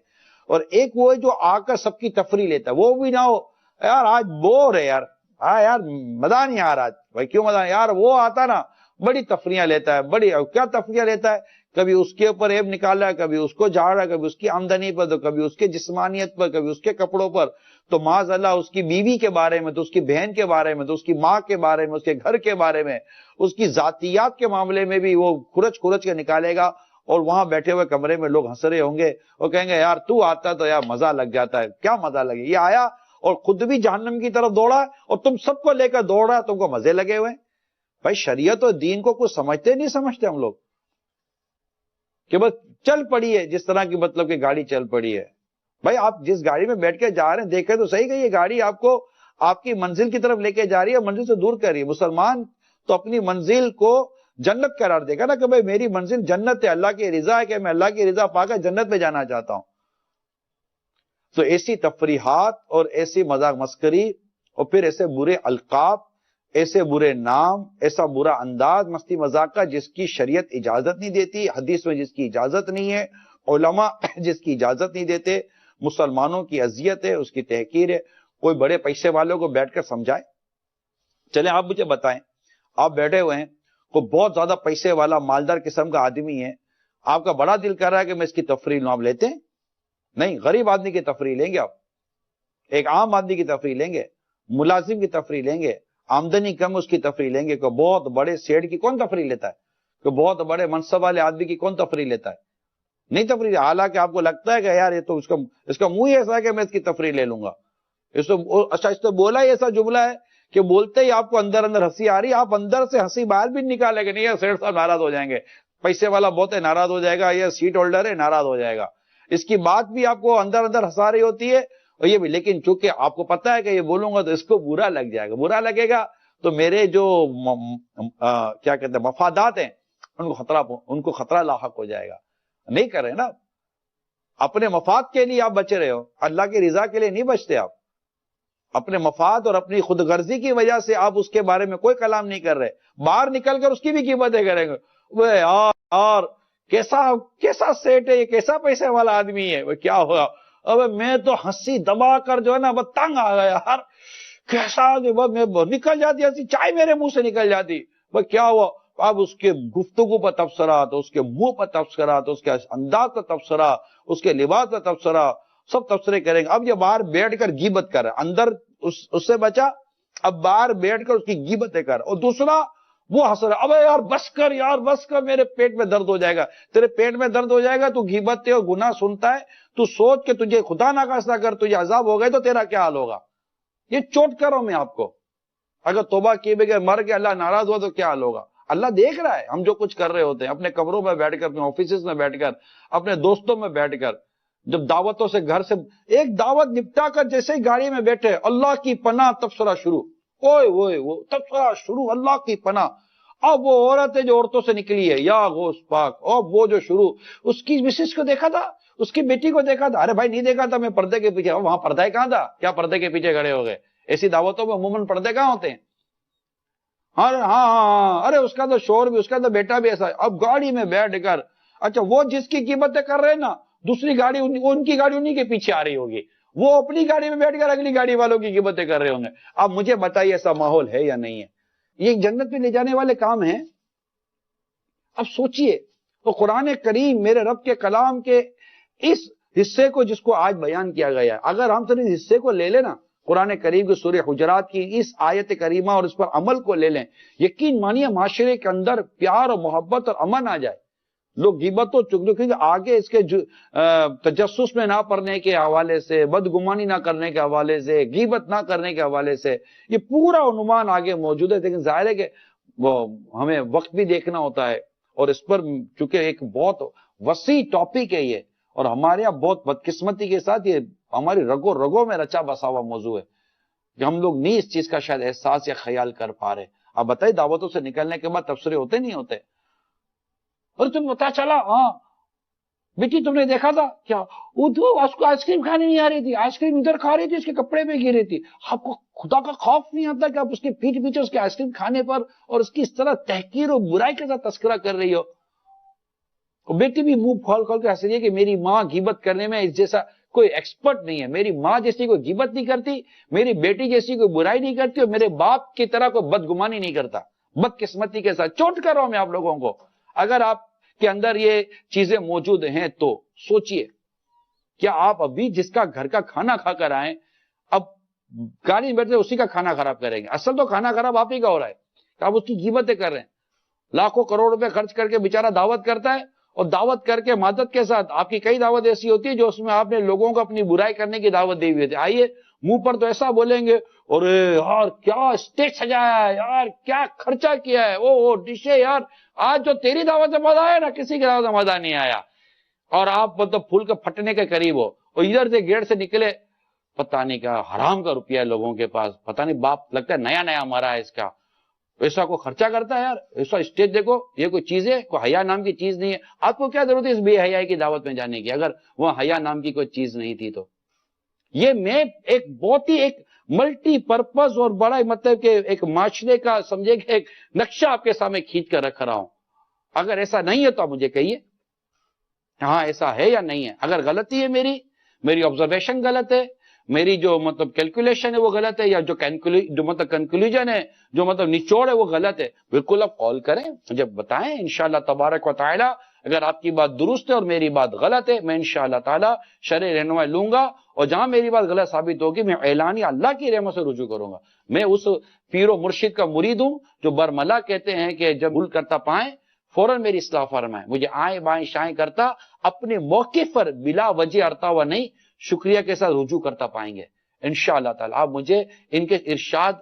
C: اور ایک وہ ہے جو آ کر سب کی تفریح لیتا ہے. وہ بھی نہ ہو یار آج بور ہے یار، ہاں یار مزہ نہیں آ رہا آج. بھائی کیوں مزہ نہیں یار؟ وہ آتا نا بڑی تفریحاں لیتا ہے، بڑی کیا تفریحاں لیتا ہے، کبھی اس کے اوپر عیب نکال رہا ہے، کبھی اس کو جھاڑ رہا ہے، کبھی اس کی آمدنی پر، تو کبھی اس کے جسمانیت پر، کبھی اس کے کپڑوں پر، تو معاذ اللہ اس کی بیوی کے بارے میں، تو اس کی بہن کے بارے میں، تو اس کی ماں کے بارے میں، اس کے گھر کے بارے میں، اس کی ذاتیات کے معاملے میں بھی وہ کھرچ کھرچ کے نکالے گا. اور وہاں بیٹھے ہوئے کمرے میں لوگ ہنس رہے ہوں گے اور کہیں گے یار تو آتا تو یار مزہ لگ جاتا ہے. کیا مزہ لگے؟ یہ آیا اور خود بھی جہنم کی طرف دوڑا اور تم سب کو لے کر دوڑ رہا ہے، تم کو مزے لگے ہوئے. بھائی شریعت اور دین کو کچھ سمجھتے نہیں سمجھتے ہم لوگ کہ بس چل پڑی ہے، جس طرح کی مطلب کہ گاڑی چل پڑی ہے. بھائی آپ جس گاڑی میں بیٹھ کے جا رہے ہیں دیکھیں تو صحیح کہ یہ گاڑی آپ کو آپ کی منزل کی طرف لے کے جا رہی ہے، منزل سے دور کر رہی ہے. مسلمان تو اپنی منزل کو جنت قرار دے گا نا کہ بھائی میری منزل جنت ہے، اللہ کی رضا ہے، کہ میں اللہ کی رضا پا کر جنت میں جانا چاہتا ہوں. تو ایسی تفریحات اور ایسی مذاق مسکری اور پھر ایسے برے القاب، ایسے برے نام، ایسا برا انداز مستی مذاق کا جس کی شریعت اجازت نہیں دیتی، حدیث میں جس کی اجازت نہیں ہے، علماء جس کی اجازت نہیں دیتے، مسلمانوں کی اذیت ہے، اس کی تحقیر ہے. کوئی بڑے پیسے والوں کو بیٹھ کر سمجھائے. چلیں آپ مجھے بتائیں، آپ بیٹھے ہوئے ہیں، کوئی بہت زیادہ پیسے والا مالدار قسم کا آدمی ہے، آپ کا بڑا دل کر رہا ہے کہ میں اس کی تفریح لوں، آپ لیتے ہیں؟ نہیں. غریب آدمی کی تفریح لیں گے آپ، ایک عام آدمی کی تفریح لیں گے، ملازم کی تفریح لیں گے، آمدنی کم اس کی تفریح لیں گے. کہ بہت بڑے سیٹ کی کون تفریح لیتا ہے؟ کہ بہت بڑے منصب والے آدمی کی کون تفریح لیتا ہے؟ نہیں تفریح. حالانکہ آپ کو لگتا ہے کہ یار یہ تو اس کا منہ ہی ایسا ہے کہ میں اس کی تفریح لے لوں گا. اچھا اس تو بولا ہی ایسا جملہ ہے کہ بولتے ہی آپ کو اندر اندر ہنسی آ رہی ہے، آپ اندر سے ہنسی باہر بھی نکالے گا نہیں، یار سیٹ صاحب ناراض ہو جائیں گے، پیسے والا بہت ہے ناراض ہو جائے گا، یہ سیٹ ہولڈر ہے ناراض ہو جائے گا. اس کی بات بھی آپ کو اندر اندر ہنسا رہی ہوتی ہے. اور یہ بھی لیکن چونکہ آپ کو پتا ہے کہ یہ بولوں گا تو اس کو برا لگ جائے گا، برا لگے گا تو میرے جو کیا کہتے ہیں مفادات ہیں ان کو خطرہ لاحق ہو جائے گا. نہیں کر رہے نا، اپنے مفاد کے لیے آپ بچ رہے ہو، اللہ کی رضا کے لیے نہیں بچتے. آپ اپنے مفاد اور اپنی خود غرضی کی وجہ سے آپ اس کے بارے میں کوئی کلام نہیں کر رہے، باہر نکل کر اس کی بھی قیمتیں کریں گے. وہ یار کیسا سیٹ ہے یہ، کیسا پیسے والا آدمی ہے، وہ کیا ہوگا. اب میں تو ہنسی دبا کر جو ہے نا وہ تنگ آ گیا یار، کیسا میں نکل جاتی ہنسی، چائے میرے منہ سے نکل جاتی. وہ کیا ہوا؟ اب اس کے گفتگو پر تبصرہ، تو اس کے منہ پر تبصرہ، تو اس کے انداز پر تبصرہ، اس کے لباس پر تبصرہ، سب تبصرے کریں گے. اب یہ باہر بیٹھ کر غیبت کر رہا ہے، اندر اس سے بچا، اب باہر بیٹھ کر اس کی غیبتیں کر. اور دوسرا وہ ہنس رہا، ابے یار بس کر یار بس کر، میرے پیٹ میں درد ہو جائے گا. تیرے پیٹ میں درد ہو جائے گا، تو غیبتیں اور گناہ سنتا ہے، تو سوچ کہ تجھے خدا نہ خواستہ کر تجھے عذاب ہو گئے تو تیرا کیا حال ہوگا. یہ چوٹ کر رہا ہوں میں آپ کو، اگر توبہ کیے بغیر مر کے اللہ ناراض ہوا تو کیا حال ہوگا. اللہ دیکھ رہا ہے ہم جو کچھ کر رہے ہوتے ہیں، اپنے کمروں میں بیٹھ کر، اپنے آفیسز میں بیٹھ کر، اپنے دوستوں میں بیٹھ کر، جب دعوتوں سے گھر سے ایک دعوت نپٹا کر جیسے ہی گاڑی میں بیٹھے، اللہ کی پناہ تبصرہ شروع، وہ تبصرہ شروع، اللہ کی پناہ. اب وہ عورت ہے جو عورتوں سے نکلی ہے، یا غوث پاک، اب وہ جو شروع، اس کی مسز کو دیکھا تھا، اس کی بیٹی کو دیکھا تھا. ارے بھائی نہیں دیکھا تھا، میں پردے کے پیچھے. وہاں پردہ کہاں تھا؟ کیا پردے کے پیچھے کھڑے ہو گئے؟ ایسی دعوتوں میں عموماً پردے کہاں ہوتے ہیں؟ ہاں ارے اس کا تو شور بھی، اس کا تو بیٹا بھی ایسا ہے. اب گاڑی میں بیٹھ کر، اچھا وہ جس کی قیمتیں کر رہے ہیں نا، دوسری گاڑی ان کی گاڑی انہی کے پیچھے آ رہی ہوگی، وہ اپنی گاڑی میں بیٹھ کر اگلی گاڑی والوں کی قیمتیں کر رہے ہوں گے. اب مجھے بتائیے ایسا ماحول ہے یا نہیں ہے؟ یہ جنت میں لے جانے والے کام ہیں. اب سوچئے تو قرآن کریم میرے رب کے کلام کے اس حصے کو جس کو آج بیان کیا گیا ہے، اگر ہم صرف حصے کو لے لینا قرآن کریم کی سورہ حجرات کی اس آیت کریمہ اور اس پر عمل کو لے لیں، یقین مانیے معاشرے کے اندر پیار اور محبت اور امن آ جائے. لوگ غیبت و چغلی، کیونکہ آگے اس کے تجسس میں نہ پڑنے کے حوالے سے، بدگمانی نہ کرنے کے حوالے سے، غیبت نہ کرنے کے حوالے سے یہ پورا عنوان آگے موجود ہے. لیکن ظاہر ہے کہ وہ ہمیں وقت بھی دیکھنا ہوتا ہے، اور اس پر چونکہ ایک بہت وسیع ٹاپک ہے یہ، اور ہمارے یہاں بہت بدقسمتی کے ساتھ یہ ہماری رگوں رگوں میں رچا بسا ہوا موضوع ہے کہ ہم لوگ نہیں اس چیز کا شاید احساس یا خیال کر پا رہے. آپ بتائیے دعوتوں سے نکلنے کے بعد تبصرے ہوتے نہیں ہوتے؟ اور تم پتا چلا ہاں بیٹی تم نے دیکھا تھا کیا اس کو آئس کریم کھانے نہیں آ رہی تھی، آئس کریم ادھر کھا رہی تھی، اس کے کپڑے پہ گر رہی تھی. آپ کو خدا کا خوف نہیں آتا کہ آپ اس کے پیٹھ پیچھے اس کے آئس کریم کھانے پر اور اس کی اس طرح تحقیر اور برائی کے ساتھ تذکرہ کر رہی ہو؟ بیٹی بھی منہ کھول کھول کے ہنس رہی ہے کہ میری ماں غیبت کرنے میں اس جیسا کوئی ایکسپرٹ نہیں ہے، میری ماں جیسی کوئی غیبت نہیں کرتی، میری بیٹی جیسی کوئی برائی نہیں کرتی، اور میرے باپ کی طرح کوئی بدگمانی نہیں کرتا. بدقسمتی کے ساتھ چوٹ کر رہا ہوں میں آپ لوگوں کو. اگر آپ کے اندر یہ چیزیں موجود ہیں تو سوچئے، کیا آپ ابھی جس کا گھر کا کھانا کھا کر آئیں اب گاڑی بیٹھے اسی کا کھانا خراب کریں گے؟ اصل تو کھانا خراب آپ ہی کا ہو رہا ہے کہ آپ اس کی غیبتیں کر رہے ہیں. لاکھوں کروڑ روپے خرچ کر کے بیچارہ دعوت کرتا ہے، اور دعوت کر کے مدد کے ساتھ آپ کی کئی دعوت ایسی ہوتی ہے جو اس میں آپ نے لوگوں کو اپنی برائی کرنے کی دعوت دی ہوئی ہوتی ہے. آئیے منہ پر تو ایسا بولیں گے، اور یار کیا اسٹیج سجایا ہے، یار کیا خرچہ کیا ہے، او ڈشے، یار آج جو تیری دعوت سے مزہ آیا نا کسی کی دعوت سے مزہ نہیں آیا. اور آپ مطلب پھول کے پھٹنے کے قریب ہو، اور ادھر سے گیٹ سے نکلے پتہ نہیں کیا حرام کا روپیہ ہے لوگوں کے پاس، پتہ نہیں باپ لگتا ہے نیا نیا ہمارا ہے اس کا، ایسا کو خرچہ کرتا ہے. یار ایسا اسٹیج دیکھو، یہ کوئی چیز ہے؟ کوئی حیا نام کی چیز نہیں ہے. آپ کو کیا ضرورت ہے اس بے حیائی کی دعوت میں جانے کی اگر وہ حیا نام کی کوئی چیز نہیں تھی تو؟ یہ میں ایک بہت ہی ایک ملٹی پرپز اور بڑا مطلب کہ ایک معاشرے کا سمجھے کہ ایک نقشہ آپ کے سامنے کھینچ کر رکھ رہا ہوں. اگر ایسا نہیں ہے تو آپ مجھے کہیے ہاں ایسا ہے یا نہیں ہے. اگر غلطی ہے میری آبزرویشن غلط ہے، میری جو مطلب کیلکولیشن ہے وہ غلط ہے، یا جو مطلب کنکلوژن ہے، جو مطلب نچوڑ ہے وہ غلط ہے، بالکل آپ کال کریں، مجھے بتائیں. انشاءاللہ تبارک و تعالی اگر آپ کی بات درست ہے اور میری بات غلط ہے، میں انشاءاللہ تعالی شرع رہنمائی لوں گا، اور جہاں میری بات غلط ثابت ہوگی میں اعلانیہ اللہ کی رحمت سے رجوع کروں گا. میں اس پیر و مرشد کا مرید ہوں جو برملا کہتے ہیں کہ جب بھول کرتا پائیں فوراً میری اصلاح فرمائیں. مجھے آئیں بائیں شائیں کرتا اپنے موقع پر بلا وجہ ارتا ہوا نہیں، شکریہ کے ساتھ رجوع کرتا پائیں گے انشاءاللہ تعالی. آپ مجھے ان کے ارشاد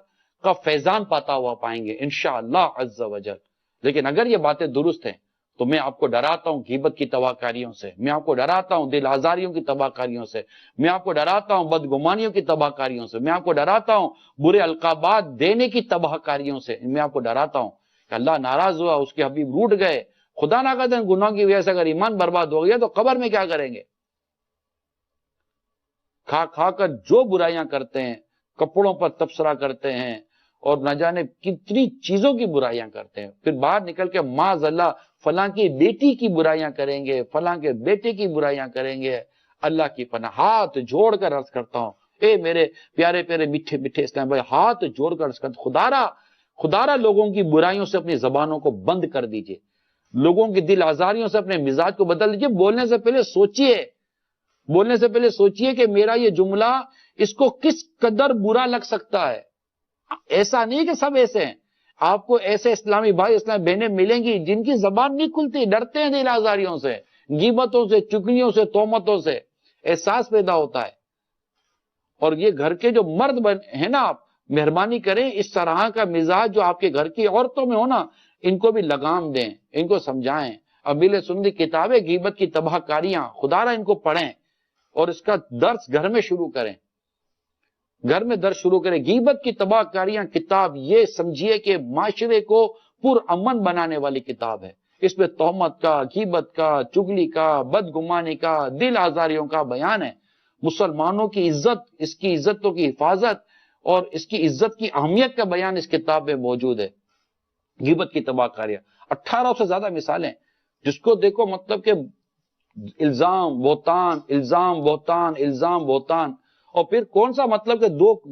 C: کا فیضان پاتا ہوا پائیں گے انشاءاللہ عز و جل. لیکن اگر یہ باتیں درست ہیں تو میں آپ کو ڈراتا ہوں غیبت کی تباہکاریوں سے، میں آپ کو ڈراتا ہوں دل آزاریوں کی تباہکاریوں سے، میں آپ کو ڈراتا ہوں بدگمانیوں کی تباہکاریوں سے، میں آپ کو ڈراتا ہوں برے القابات دینے کی تباہکاریوں سے. میں آپ کو ڈراتا ہوں کہ اللہ ناراض ہوا، اس کے حبیب روٹ گئے، خدا نہ کرے گناہوں کی وجہ سے اگر ایمان برباد ہو گیا تو قبر میں کیا کریں گے؟ کھا کھا کر جو برائیاں کرتے ہیں، کپڑوں پر تبصرہ کرتے ہیں اور نہ جانے کتنی چیزوں کی برائیاں کرتے ہیں، پھر باہر نکل کے معاذ اللہ فلاں کی بیٹی کی برائیاں کریں گے، فلاں کے بیٹے کی برائیاں کریں گے. اللہ کی پناہ ہاتھ جوڑ کر عرض کرتا ہوں، اے میرے پیارے پیارے میٹھے میٹھے اسلام بھائی، ہاتھ جوڑ کر عرض کرتا ہوں، خدارا لوگوں کی برائیوں سے اپنی زبانوں کو بند کر دیجئے، لوگوں کی دل آزاریوں سے اپنے مزاج کو بدل دیجئے. بولنے سے پہلے سوچئے کہ میرا یہ جملہ اس کو کس قدر برا لگ سکتا ہے. ایسا نہیں کہ سب ایسے ہیں، آپ کو ایسے اسلامی بھائی اسلامی بہنیں ملیں گی جن کی زبان نہیں کھلتی، ڈرتے ہیں دل آزاریوں سے، غیبتوں سے، چگلیوں سے، تہمتوں سے. احساس پیدا ہوتا ہے. اور یہ گھر کے جو مرد ہیں نا، آپ مہربانی کریں اس طرح کا مزاج جو آپ کے گھر کی عورتوں میں ہو نا، ان کو بھی لگام دیں، ان کو سمجھائیں. ابیل سنی کتابیں غیبت کی تباہ کاریاں، خدا را ان کو پڑھیں اور اس کا درس گھر میں شروع کریں، گھر میں درس شروع کریں. غیبت کی تباہ کاریاں کتاب یہ سمجھیے کہ معاشرے کو پر امن بنانے والی کتاب ہے. اس میں تہمت کا، غیبت کا، چگلی کا، بدگمانی کا، دل آزاریوں کا بیان ہے. مسلمانوں کی عزت، اس کی عزتوں کی حفاظت اور اس کی عزت کی اہمیت کا بیان اس کتاب میں موجود ہے. غیبت کی تباہ کاریاں 18 سے زیادہ مثالیں، جس کو دیکھو مطلب کہ الزام بہتان، الزام بہتان، الزام بہتان. اور پھر کون سا مطلب کہ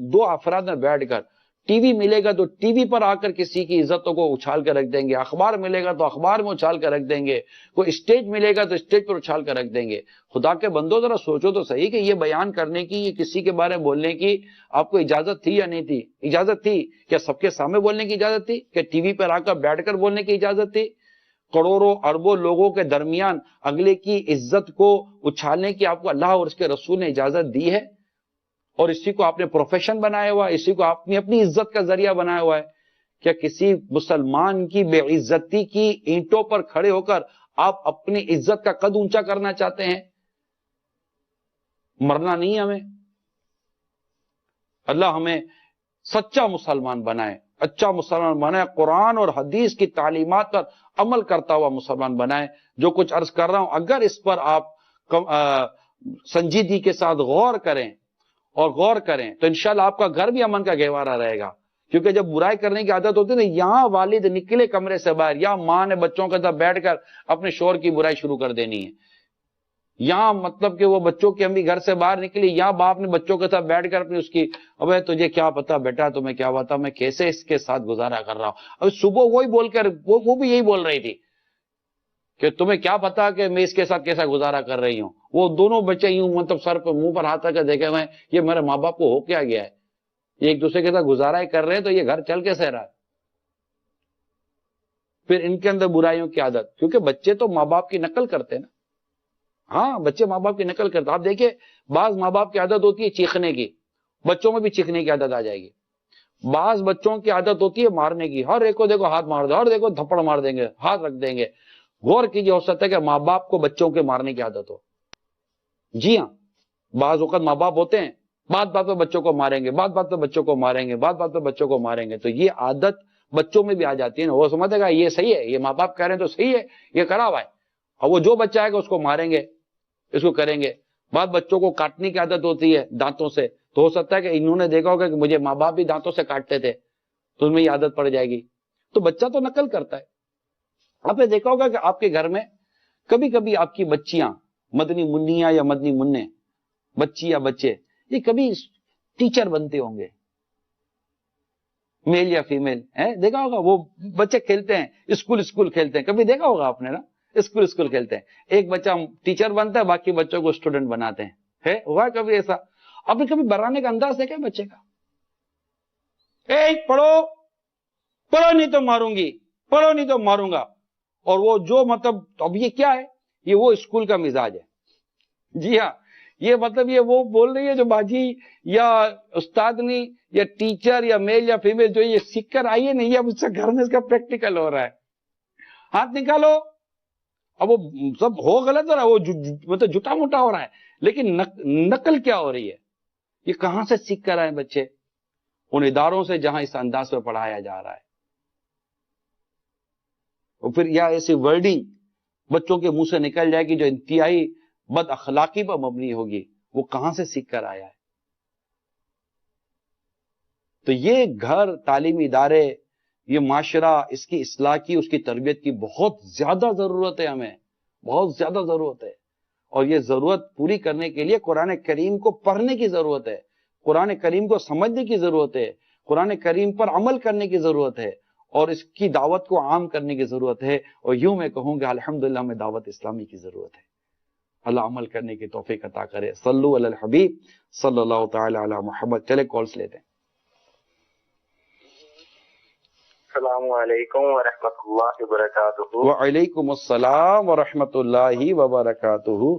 C: دو افراد میں بیٹھ کر ٹی وی ملے گا تو ٹی وی پر آ کر کسی کی عزتوں کو اچھال کر رکھ دیں گے، اخبار ملے گا تو اخبار میں اچھال کر رکھ دیں گے، کوئی اسٹیج ملے گا تو اسٹیج پر اچھال کر رکھ دیں گے۔ خدا کے بندو ذرا سوچو تو صحیح کہ یہ بیان کرنے کی، یہ کسی کے بارے میں بولنے کی آپ کو اجازت تھی یا نہیں تھی؟ اجازت تھی؟ کیا سب کے سامنے بولنے کی اجازت تھی؟ کیا ٹی وی پر آ کر بیٹھ کر بولنے کی اجازت تھی؟ کروڑوں اربوں لوگوں کے درمیان اگلے کی عزت کو اچھالنے کی آپ کو اللہ اور اس کے رسول نے اجازت دی ہے؟ اور اسی کو آپ نے پروفیشن بنایا ہوا ہے، اسی کو آپ نے اپنی عزت کا ذریعہ بنایا ہوا ہے۔ کیا کسی مسلمان کی بے عزتی کی اینٹوں پر کھڑے ہو کر آپ اپنی عزت کا قد اونچا کرنا چاہتے ہیں؟ مرنا نہیں ہمیں۔ اللہ ہمیں سچا مسلمان بنائے، اچھا مسلمان بنائے، قرآن اور حدیث کی تعلیمات پر عمل کرتا ہوا مسلمان بنائے۔ جو کچھ عرض کر رہا ہوں اگر اس پر آپ سنجیدگی کے ساتھ غور کریں اور غور کریں تو انشاءاللہ آپ کا گھر بھی امن کا گہوارہ رہے گا۔ کیونکہ جب برائی کرنے کی عادت ہوتی ہے نا، یہاں والد نکلے کمرے سے باہر، یا ماں نے بچوں کے ساتھ بیٹھ کر اپنے شوہر کی برائی شروع کر دینی ہے، یہاں مطلب کہ وہ بچوں کی امی گھر سے باہر نکلی، یا باپ نے بچوں کے ساتھ بیٹھ کر اپنی اس کی، ابے تجھے کیا پتا بیٹا، تمہیں کیا پتا میں کیسے اس کے ساتھ گزارا کر رہا ہوں۔ اب صبح وہی بول کر وہ بھی یہی بول رہی تھی کہ تمہیں کیا پتا کہ میں اس کے ساتھ کیسا گزارا کر رہی ہوں۔ وہ دونوں بچے یوں مطلب سر پہ منہ پر ہاتھ رکھ کے دیکھے ہوئے، یہ میرے ماں باپ کو ہو کیا گیا ہے، یہ ایک دوسرے کے ساتھ گزارا ہی کر رہے ہیں تو یہ گھر چل کیسے رہا ہے؟ پھر ان کے اندر برائیوں کی عادت، کیونکہ بچے تو ماں باپ کی نقل کرتے ہیں نا۔ ہاں بچے ماں باپ کی نقل کرتے ہیں۔ آپ دیکھیں بعض ماں باپ کی عادت ہوتی ہے چیخنے کی، بچوں میں بھی چیخنے کی عادت آ جائے گی۔ بعض بچوں کی عادت ہوتی ہے مارنے کی، ہر ایک کو دیکھو ہاتھ مار دو، ہر دیکھو تھپڑ مار دیں گے، ہاتھ رکھ دیں گے۔ غور کیجیے، ہو سکتا ہے کہ ماں باپ کو بچوں کے مارنے کی عادت ہو۔ جی ہاں، بعض اوقات ماں باپ ہوتے ہیں بات بات پہ بچوں کو ماریں گے، بات بات پہ بچوں کو ماریں گے، بات بات پہ بچوں کو ماریں گے، تو یہ عادت بچوں میں بھی آ جاتی ہے نا۔ وہ سمجھے گا یہ صحیح ہے، یہ ماں باپ کہہ رہے ہیں تو صحیح ہے، یہ کرا ہوا ہے، اور وہ جو بچہ آئے گا اس کو ماریں گے، اس کو کریں گے۔ بعض بچوں کو کاٹنے کی عادت ہوتی ہے دانتوں سے، تو ہو سکتا ہے کہ انہوں نے دیکھا ہوگا کہ مجھے ماں باپ بھی دانتوں سے کاٹتے تھے، تو ان میں یہ عادت پڑ جائے گی۔ تو بچہ تو نقل کرتا ہے۔ آپ نے دیکھا ہوگا کہ آپ کے گھر میں کبھی کبھی آپ کی بچیاں، مدنی منیاں یا مدنی منع، بچی یا بچے، یہ کبھی ٹیچر بنتے ہوں گے، میل یا فیمیل، دیکھا ہوگا وہ بچے کھیلتے ہیں، اسکول کھیلتے ہیں، کبھی دیکھا ہوگا آپ نے نا، اسکول کھیلتے ہیں، ایک بچہ ٹیچر بنتا ہے، باقی بچوں کو اسٹوڈنٹ بناتے ہیں، ہوا کبھی ایسا؟ آپ نے کبھی بنانے کا انداز دیکھا بچے کا؟ پڑھو نہیں تو ماروں گی، پڑھو نہیں تو ماروں گا، اور وہ جو مطلب اب یہ کیا ہے، یہ وہ اسکول کا مزاج ہے۔ جی ہاں، یہ مطلب یہ وہ بول رہی ہے جو باجی یا استادنی یا ٹیچر یا میل یا فیمیل جو یہ سیکھ کر آئی ہے نہیں، یہ اب اس سے گھر میں اس کا پریکٹیکل ہو رہا ہے۔ ہاتھ نکالو، اب وہ سب ہو غلط ہو رہا ہے، وہ مطلب جھوٹا موٹا ہو رہا ہے، لیکن نقل کیا ہو رہی ہے؟ یہ کہاں سے سیکھ کر آئے بچے؟ ان اداروں سے جہاں اس انداز میں پڑھایا جا رہا ہے۔ اور پھر یا ایسی ورڈنگ بچوں کے منہ سے نکل جائے گی جو انتہائی بد اخلاقی پر مبنی ہوگی، وہ کہاں سے سیکھ کر آیا ہے؟ تو یہ گھر، تعلیمی ادارے، یہ معاشرہ، اس کی اصلاح کی، اس کی تربیت کی بہت زیادہ ضرورت ہے، ہمیں بہت زیادہ ضرورت ہے۔ اور یہ ضرورت پوری کرنے کے لیے قرآن کریم کو پڑھنے کی ضرورت ہے، قرآن کریم کو سمجھنے کی ضرورت ہے، قرآن کریم پر عمل کرنے کی ضرورت ہے، اور اس کی دعوت کو عام کرنے کی ضرورت ہے۔ اور یوں میں کہوں گا الحمدللہ ہمیں دعوت اسلامی کی ضرورت ہے۔ اللہ عمل کرنے کی توفیق عطا کرے۔ صلو علی الحبیب صلی اللہ تعالی علی محمد۔ چلے کالز لیتے ہیں۔
D: السلام علیکم ورحمۃ اللہ وبرکاتہ۔
C: وعلیکم السلام ورحمۃ اللہ وبرکاتہ۔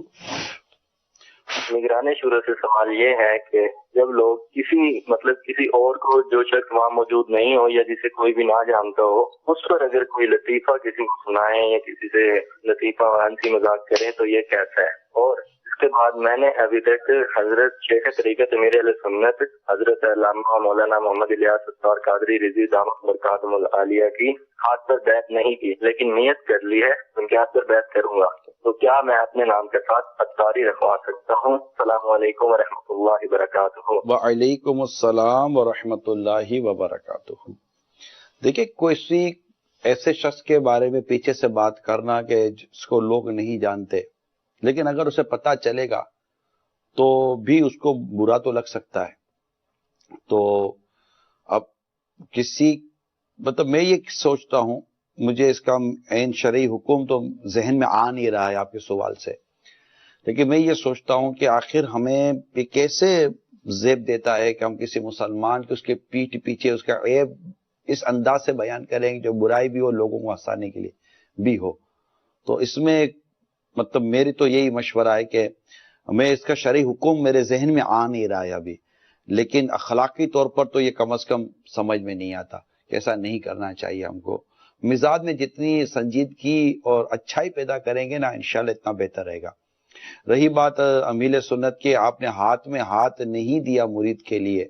D: نگران شورا سے سوال یہ ہے کہ جب لوگ کسی اور کو، جو شخص وہاں موجود نہیں ہو یا جسے کوئی بھی نہ جانتا ہو، اس پر اگر کوئی لطیفہ کسی کو سنائے یا کسی سے لطیفہ ہنسی مذاق کرے تو یہ کیسا ہے؟ اور اس کے بعد میں نے ابھی تک حضرت شیخ طریقت امیر اہل سنت حضرت علامہ مولانا محمد الیاس ستار قادری رضی دامت برکاتہم العالیہ کی ہاتھ پر بیعت نہیں کی، لیکن نیت کر لی ہے ان کے ہاتھ پر بیعت کروں گا، تو کیا میں اپنے نام کے ساتھ اتاری رکھوا سکتا ہوں؟ السلام علیکم ورحمۃ اللہ وبرکاتہ۔
C: وعلیکم السلام ورحمۃ اللہ وبرکاتہ۔ دیکھیں، کوئی ایسے شخص کے بارے میں پیچھے سے بات کرنا کہ جس کو لوگ نہیں جانتے، لیکن اگر اسے پتا چلے گا تو بھی اس کو برا تو لگ سکتا ہے۔ تو اب کسی مطلب میں یہ سوچتا ہوں، مجھے اس کا عین شرعی حکم تو ذہن میں آ نہیں رہا ہے آپ کے سوال سے، لیکن میں یہ سوچتا ہوں کہ آخر ہمیں یہ کیسے زیب دیتا ہے کہ ہم کسی مسلمان کے اس کے پیٹھ پیچھے اس کا عیب اس انداز سے بیان کریں جو برائی بھی ہو، لوگوں کو ہنسانے کے لیے بھی ہو۔ تو اس میں مطلب میری تو یہی مشورہ ہے کہ میں اس کا شرعی حکم میرے ذہن میں آ نہیں رہا ہے ابھی، لیکن اخلاقی طور پر تو یہ کم از کم سمجھ میں نہیں آتا کہ ایسا نہیں کرنا چاہیے ہم کو۔ مزاج میں جتنی سنجیدگی اور اچھائی پیدا کریں گے نا، انشاءاللہ اتنا بہتر رہے گا۔ رہی بات امیل سنت کے، آپ نے ہاتھ میں ہاتھ نہیں دیا مرید کے لیے،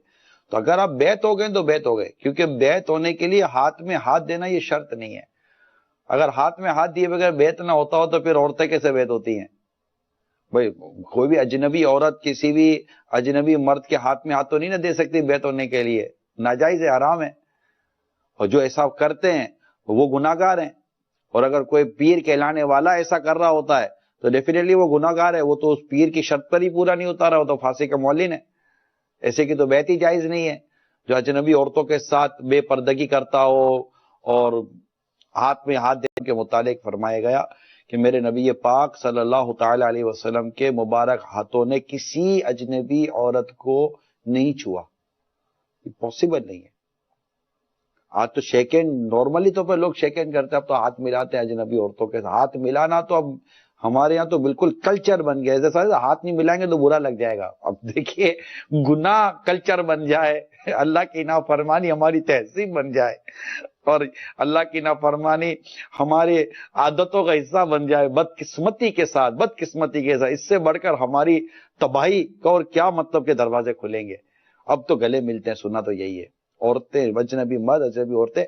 C: تو اگر آپ بیعت ہو گئے تو بیعت ہو گئے، کیونکہ بیعت ہونے کے لیے ہاتھ میں ہاتھ دینا یہ شرط نہیں ہے۔ اگر ہاتھ میں ہاتھ دیے بغیر بیعت نہ ہوتا ہو تو پھر عورتیں کیسے بیعت ہوتی ہیں؟ بھائی کوئی بھی اجنبی عورت کسی بھی اجنبی مرد کے ہاتھ میں ہاتھ تو نہیں نہ دے سکتی بیعت ہونے کے لیے، ناجائز ہے، حرام ہے، اور جو ایسا کرتے ہیں وہ گناہگار ہیں۔ اور اگر کوئی پیر کہلانے والا ایسا کر رہا ہوتا ہے تو ڈیفینیٹلی وہ گناہگار ہے، وہ تو اس پیر کی شرط پر ہی پورا نہیں اتارا، وہ تو پھانسی کا معلن ہے، ایسے کی تو بیعت ہی جائز نہیں ہے۔ جو اجنبی عورتوں کے ساتھ بے پردگی کرتا ہو، اور ہاتھ میں ہاتھ دینے کے متعلق فرمایا گیا کہ میرے نبی پاک صلی اللہ تعالی علیہ وسلم کے مبارک ہاتھوں نے کسی اجنبی عورت کو نہیں چھوا، پاسبل نہیں ہے۔ آج تو شیکن نارملی طور پر لوگ شیکن کرتے ہیں، اب تو ہاتھ ملاتے ہیں اجنبی عورتوں کے ساتھ۔ ہاتھ ملانا تو اب ہمارے یہاں تو بالکل کلچر بن گیا ہے، جیسا ہاتھ نہیں ملائیں گے تو برا لگ جائے گا۔ اب دیکھیے گناہ کلچر بن جائے، اللہ کی نافرمانی ہماری تہذیب بن جائے، اور اللہ کی نافرمانی ہمارے عادتوں کا حصہ بن جائے، بدقسمتی کے ساتھ اس سے بڑھ کر ہماری تباہی کا اور کیا مطلب کے دروازے کھلیں گے۔ اب تو گلے ملتے ہیں، سننا تو یہی ہے، عورتیں اجنبی مرد اجنبی عورتیں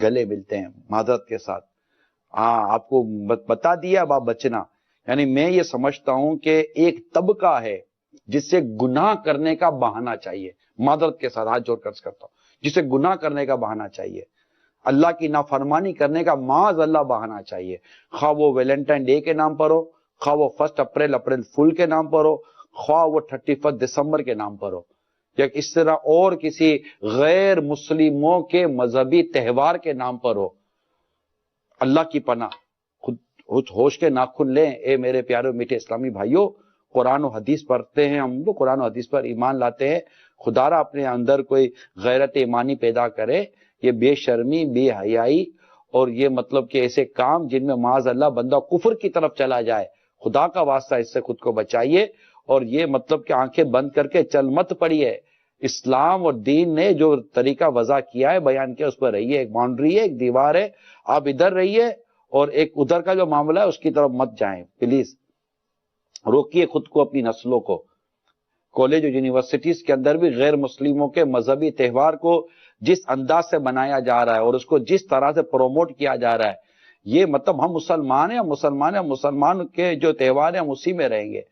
C: گلے ملتے ہیں معذرت کے ساتھ۔ ہاں آپ کو بتا دیا، اب آپ بچنا۔ یعنی میں یہ سمجھتا ہوں کہ ایک طبقہ ہے جس سے گناہ کرنے کا بہانہ چاہیے، معذرت کے ساتھ ہاتھ جوڑ کر کرتا ہوں، جسے گناہ کرنے کا بہانہ چاہیے، اللہ کی نافرمانی کرنے کا معاذ اللہ بہانہ چاہیے، خواہ وہ ویلنٹائن ڈے کے نام پر ہو، خواہ وہ 1 اپریل فول کے نام پر ہو، خواہ وہ 31 دسمبر کے نام پر ہو، یا اس طرح اور کسی غیر مسلموں کے مذہبی تہوار کے نام پر ہو۔ اللہ کی پناہ، خود ہوش کے ناخن لیں اے میرے پیارے میٹھے اسلامی بھائیوں۔ قرآن و حدیث پڑھتے ہیں ہم لوگ، قرآن و حدیث پر ایمان لاتے ہیں، خدا را اپنے اندر کوئی غیرت ایمانی پیدا کرے۔ یہ بے شرمی، بے حیائی اور یہ مطلب کہ ایسے کام جن میں معاذ اللہ بندہ کفر کی طرف چلا جائے، خدا کا واسطہ اس سے خود کو بچائیے۔ اور یہ مطلب کہ آنکھیں بند کر کے چل مت پڑیے، اسلام اور دین نے جو طریقہ وضع کیا ہے، بیان کیا، اس پر رہیے۔ ایک باؤنڈری ہے، ایک دیوار ہے، آپ ادھر رہیے، اور ایک ادھر کا جو معاملہ ہے اس کی طرف مت جائیں پلیز۔ روکیے خود کو، اپنی نسلوں کو۔ کالج اور یونیورسٹیز کے اندر بھی غیر مسلموں کے مذہبی تہوار کو جس انداز سے بنایا جا رہا ہے اور اس کو جس طرح سے پروموٹ کیا جا رہا ہے، یہ مطلب ہم مسلمان ہیں، مسلمان کے جو تہوار ہیں ہم اسی میں رہیں گے۔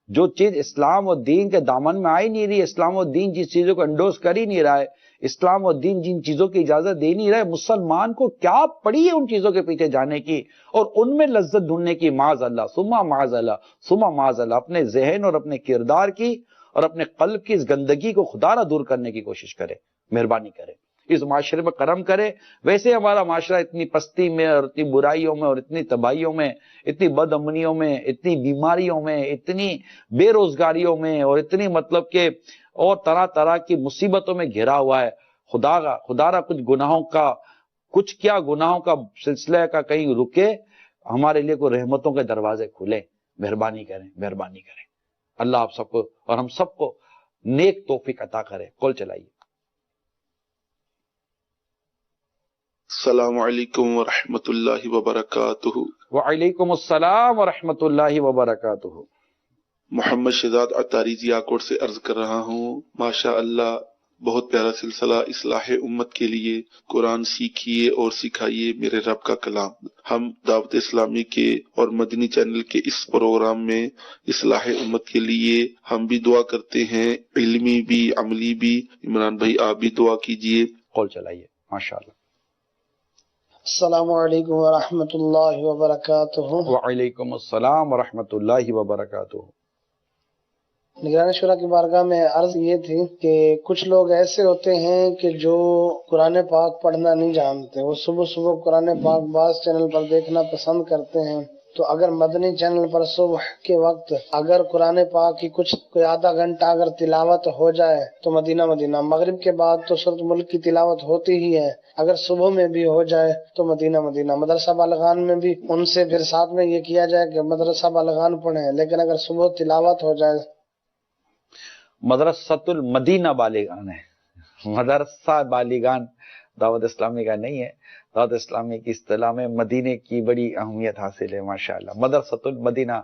C: جو چیز اسلام اور دین کے دامن میں آئی نہیں رہی، اسلام اور دین جس چیزوں کو انڈورس کر ہی نہیں رہا ہے، اسلام اور دین جن چیزوں کی اجازت دے نہیں رہا ہے، مسلمان کو کیا پڑی ہے ان چیزوں کے پیچھے جانے کی اور ان میں لذت ڈھونڈنے کی؟ معاذ اللہ ثم معاذ اللہ ثم معاذ اللہ۔ اپنے ذہن اور اپنے کردار کی اور اپنے قلب کی اس گندگی کو خدا را دور کرنے کی کوشش کرے، مہربانی کرے، اس معاشرے میں کرم کرے۔ ویسے ہمارا معاشرہ اتنی پستی میں اور اتنی برائیوں میں اور اتنی تباہیوں میں، اتنی بد امنیوں میں، اتنی بیماریوں میں، اتنی بے روزگاریوں میں اور اتنی مطلب کہ اور طرح طرح کی مصیبتوں میں گھرا ہوا ہے۔ خدا را کچھ گناہوں کا سلسلہ کا کہیں رکے، ہمارے لیے کوئی رحمتوں کے دروازے کھلے، مہربانی کریں، مہربانی کریں۔ اللہ آپ سب کو اور ہم سب کو نیک توفیق عطا کرے۔ کال چلائیے۔
E: السلام علیکم ورحمۃ اللہ وبرکاتہ۔
C: وعلیکم السلام ورحمۃ اللہ وبرکاتہ۔
E: محمد شہزاد اتاری زیاکوٹ سے عرض کر رہا ہوں، ماشاء اللہ بہت پیارا سلسلہ اصلاح امت کے لیے۔ قرآن سیکھیے اور سکھائیے میرے رب کا کلام۔ ہم دعوت اسلامی کے اور مدنی چینل کے اس پروگرام میں اصلاح امت کے لیے ہم بھی دعا کرتے ہیں، علمی بھی عملی بھی۔ عمران بھائی آپ بھی دعا کیجیے۔
C: کال چلائیے۔ ماشاء اللہ۔
F: السلام علیکم ورحمۃ اللہ وبرکاتہ۔
C: وعلیکم السلام ورحمۃ اللہ وبرکاتہ۔
F: نگران شورا کی بارگاہ میں عرض یہ تھی کہ کچھ لوگ ایسے ہوتے ہیں کہ جو قرآن پاک پڑھنا نہیں جانتے، وہ صبح صبح قرآن پاک بعض چینل پر دیکھنا پسند کرتے ہیں، تو اگر مدنی چینل پر صبح کے وقت اگر قرآن پاک کی کوئی آدھا گھنٹہ اگر تلاوت ہو جائے تو مدینہ مدینہ، مغرب کے بعد تو سورۃ ملک کی تلاوت ہوتی ہی ہے، اگر صبح میں بھی ہو جائے تو مدینہ مدینہ، مدرسہ بالغان میں بھی ان سے پھر ساتھ میں یہ کیا جائے کہ مدرسہ بالغان پڑھیں، لیکن اگر صبح تلاوت ہو جائے۔
C: مدرسۃ المدینہ بالغان ہے، مدرسہ بالغان دعوت اسلامی کا نہیں ہے۔ دعوت اسلامی کی اصطلاح میں مدینے کی بڑی اہمیت حاصل ہے ماشاءاللہ، مدرسۃ المدینہ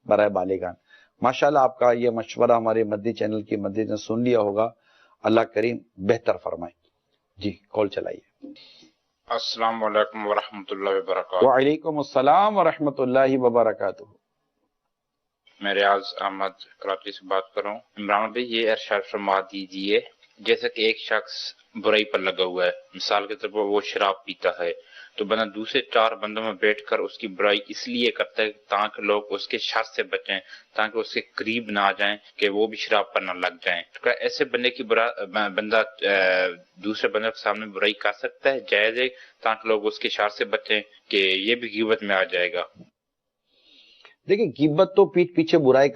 C: برائے بالغان۔ ماشاءاللہ آپ کا یہ مشورہ ہمارے مدنی چینل کی مدنی نے سن لیا ہوگا، اللہ کریم بہتر فرمائے۔ جی کال چلائیے۔
G: السلام علیکم ورحمۃ اللہ وبرکاتہ۔
C: وعلیکم السلام ورحمۃ اللہ وبرکاتہ۔
G: میں ریاض احمد کراچی سے بات کر رہا ہوں۔ عمران بھائی یہ ارشاد فرما دیجیے، جیسے کہ ایک شخص برائی پر لگا ہوا ہے، مثال کے طور پر وہ شراب پیتا ہے، تو بندہ دوسرے 4 بندوں میں بیٹھ کر اس کی برائی اس لیے کرتا ہے تاکہ لوگ اس کے شر سے بچیں، تاکہ اس کے قریب نہ آ جائیں کہ وہ بھی شراب پر نہ لگ جائیں۔ تو کیا ایسے بندے کی بندہ دوسرے بندے کے سامنے برائی کر سکتا ہے؟ جائز ہے تاکہ لوگ اس کے شر سے بچیں کہ یہ بھی غیبت میں آ جائے گا؟
C: دیکھیں غیبت تو پیٹ پیچھے برائی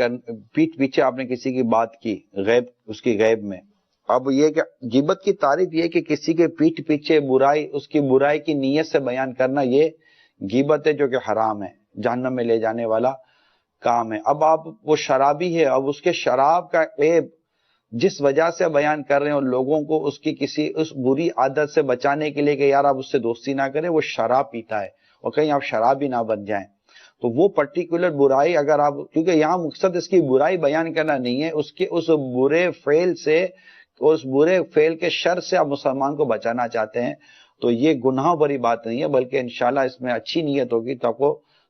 C: پیٹ پیچھے آپ نے کسی کی بات کی غیب، اس کی غیب میں۔ اب یہ کہ غیبت کی تعریف یہ کہ کسی کے پیٹ پیچھے برائی، اس کی برائی کی نیت سے بیان کرنا، یہ غیبت ہے جو کہ حرام ہے، جہنم میں لے جانے والا کام ہے۔ اب آپ وہ شرابی ہے، اب اس کے شراب کا عیب جس وجہ سے بیان کر رہے ہیں اور لوگوں کو اس کی کسی اس بری عادت سے بچانے کے لیے کہ یار آپ اس سے دوستی نہ کریں، وہ شراب پیتا ہے اور کہیں آپ شرابی نہ بن جائیں، تو وہ پرٹیکولر برائی اگر آپ، کیونکہ یہاں مقصد اس کی برائی بیان کرنا نہیں ہے، اس کے اس برے فعل سے، اس برے فعل کے شر سے آپ مسلمان کو بچانا چاہتے ہیں، تو یہ گناہ بری بات نہیں ہے، بلکہ انشاءاللہ اس میں اچھی نیت ہوگی تو آپ کو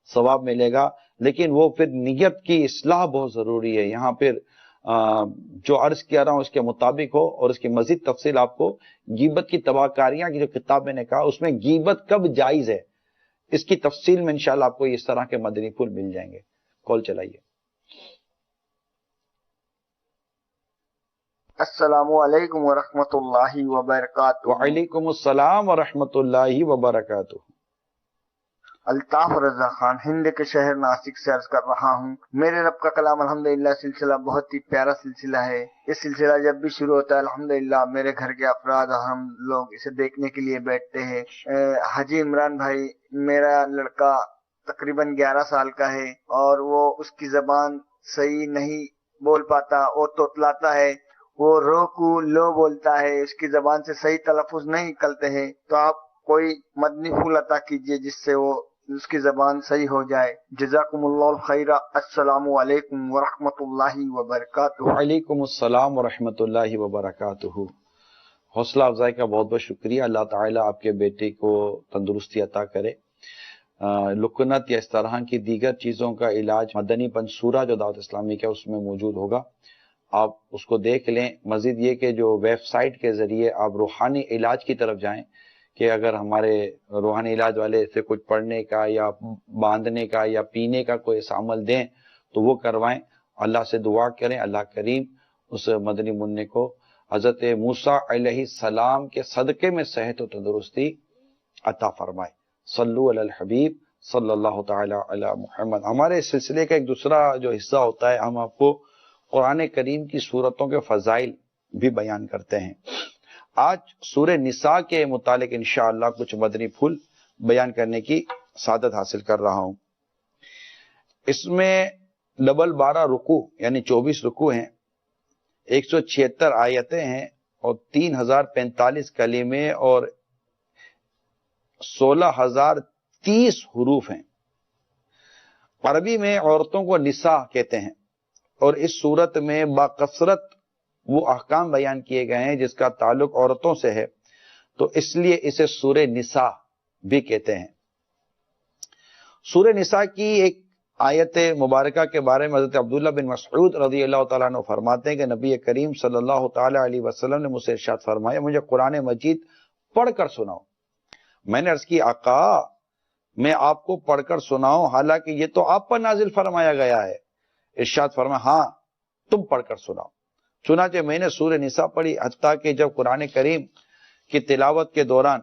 C: ثواب ملے گا، لیکن وہ پھر نیت کی اصلاح بہت ضروری ہے۔ یہاں پھر جو عرض کیا رہا ہوں اس کے مطابق ہو، اور اس کی مزید تفصیل آپ کو غیبت کی تباہ کاریاں کی جو کتاب میں نے کہا اس میں غیبت کب جائز ہے اس کی تفصیل میں انشاءاللہ آپ کو اس طرح کے مدنی پھول مل جائیں گے۔ کال چلائیے۔
H: السلام علیکم ورحمۃ اللہ وبرکاتہ۔
C: وعلیکم السلام ورحمۃ اللہ وبرکاتہ۔
H: الطاف رضا خان ہند کے شہر ناسک سے عرض کر رہا ہوں۔ میرے رب کا کلام الحمدللہ سلسلہ بہت ہی پیارا سلسلہ ہے۔ یہ سلسلہ جب بھی شروع ہوتا ہے الحمدللہ میرے گھر کے افراد اور ہم لوگ اسے دیکھنے کے لیے بیٹھتے ہیں۔ حاجی عمران بھائی، میرا لڑکا تقریباً 11 سال کا ہے اور وہ اس کی زبان صحیح نہیں بول پاتا، وہ توتلاتا ہے، وہ رو کو لو بولتا ہے، اس کی زبان سے صحیح تلفظ نہیں نکلتے ہیں، تو آپ کوئی مدنی پھول عطا کیجئے جس سے وہ اس کی زبان صحیح ہو جائے۔ جزاکم اللہ الخیر۔ السلام علیکم ورحمۃ اللہ وبرکاتہ۔
C: وعلیکم السلام ورحمۃ اللہ وبرکاتہ۔ حوصلہ افزائی کا بہت بہت شکریہ، اللہ تعالیٰ آپ کے بیٹے کو تندرستی عطا کرے۔ لکنت یا اس طرح کی دیگر چیزوں کا علاج مدنی پنصورہ جو دعوت اسلامی کا اس میں موجود ہوگا، آپ اس کو دیکھ لیں۔ مزید یہ کہ جو ویب سائٹ کے ذریعے آپ روحانی علاج کی طرف جائیں کہ اگر ہمارے روحانی علاج والے سے کچھ پڑھنے کا یا باندھنے کا یا پینے کا کوئی ایسا عمل دیں تو وہ کروائیں، اللہ سے دعا کریں اللہ کریم اس مدنی منع کو حضرت موسیٰ علیہ السلام کے صدقے میں صحت و تندرستی عطا فرمائے۔ صلو علی الحبیب صلی اللہ تعالی علی محمد۔ ہمارے سلسلے کا ایک دوسرا جو حصہ ہوتا ہے، ہم آپ کو قرآن کریم کی صورتوں کے فضائل بھی بیان کرتے ہیں۔ آج سورہ نساء کے متعلق انشاءاللہ کچھ مدنی پھول بیان کرنے کی سعادت حاصل کر رہا ہوں۔ اس میں 12 رکوع یعنی 24 رکوع ہیں، 176 آیتیں ہیں اور 3045 کلمے اور 16030 حروف ہیں۔ عربی میں عورتوں کو نساء کہتے ہیں اور اس صورت میں باکثرت وہ احکام بیان کیے گئے ہیں جس کا تعلق عورتوں سے ہے، تو اس لیے اسے سورہ نساء بھی کہتے ہیں۔ سورہ نساء کی ایک آیت مبارکہ کے بارے میں حضرت عبداللہ بن مسعود رضی اللہ تعالیٰ عنہ فرماتے ہیں کہ نبی کریم صلی اللہ تعالیٰ علیہ وسلم نے مجھ سے ارشاد فرمایا، مجھے قرآن مجید پڑھ کر سناؤ۔ میں نے عرض کی آقا میں آپ کو پڑھ کر سناؤں، حالانکہ یہ تو آپ پر نازل فرمایا گیا ہے۔ ارشاد فرمایا ہاں تم پڑھ کر سناؤ۔ چنانچہ میں نے سورہ نساء پڑھی، حتیٰ کہ جب قرآن کریم کی تلاوت کے دوران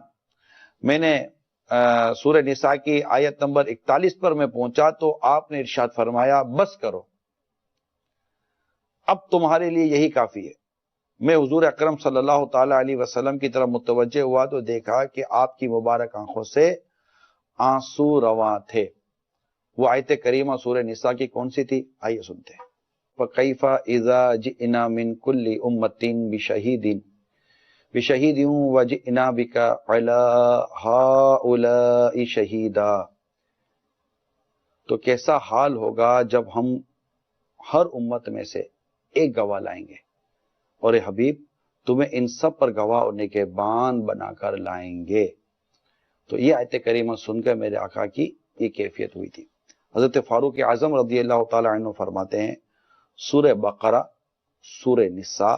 C: میں نے سورہ نساء کی آیت نمبر 41 پر میں پہنچا تو آپ نے ارشاد فرمایا بس کرو، اب تمہارے لیے یہی کافی ہے۔ میں حضور اکرم صلی اللہ تعالی علیہ وسلم کی طرف متوجہ ہوا تو دیکھا کہ آپ کی مبارک آنکھوں سے آنسو رواں تھے۔ وہ آیت کریمہ سورہ نساء کی کون سی تھی؟ آئیے سنتے ہیں۔ فَكَيْفَ إِذَا جِئْنَا مِن كُلِّ أُمَّةٍ بِشَهِيدٍ وَجِئْنَا بِكَ عَلَىٰ هَٰؤُلَاءِ شَهِيدًا۔ تو کیسا حال ہوگا جب ہم ہر امت میں سے ایک گواہ لائیں گے، اور اے حبیب تمہیں ان سب پر گواہ ہونے کے بان بنا کر لائیں گے۔ تو یہ آیت کریمہ سن کر میرے آقا کی یہ کیفیت ہوئی تھی۔ حضرت فاروق اعظم رضی اللہ تعالی عنہ فرماتے ہیں سورہ بقرہ، سورہ نساء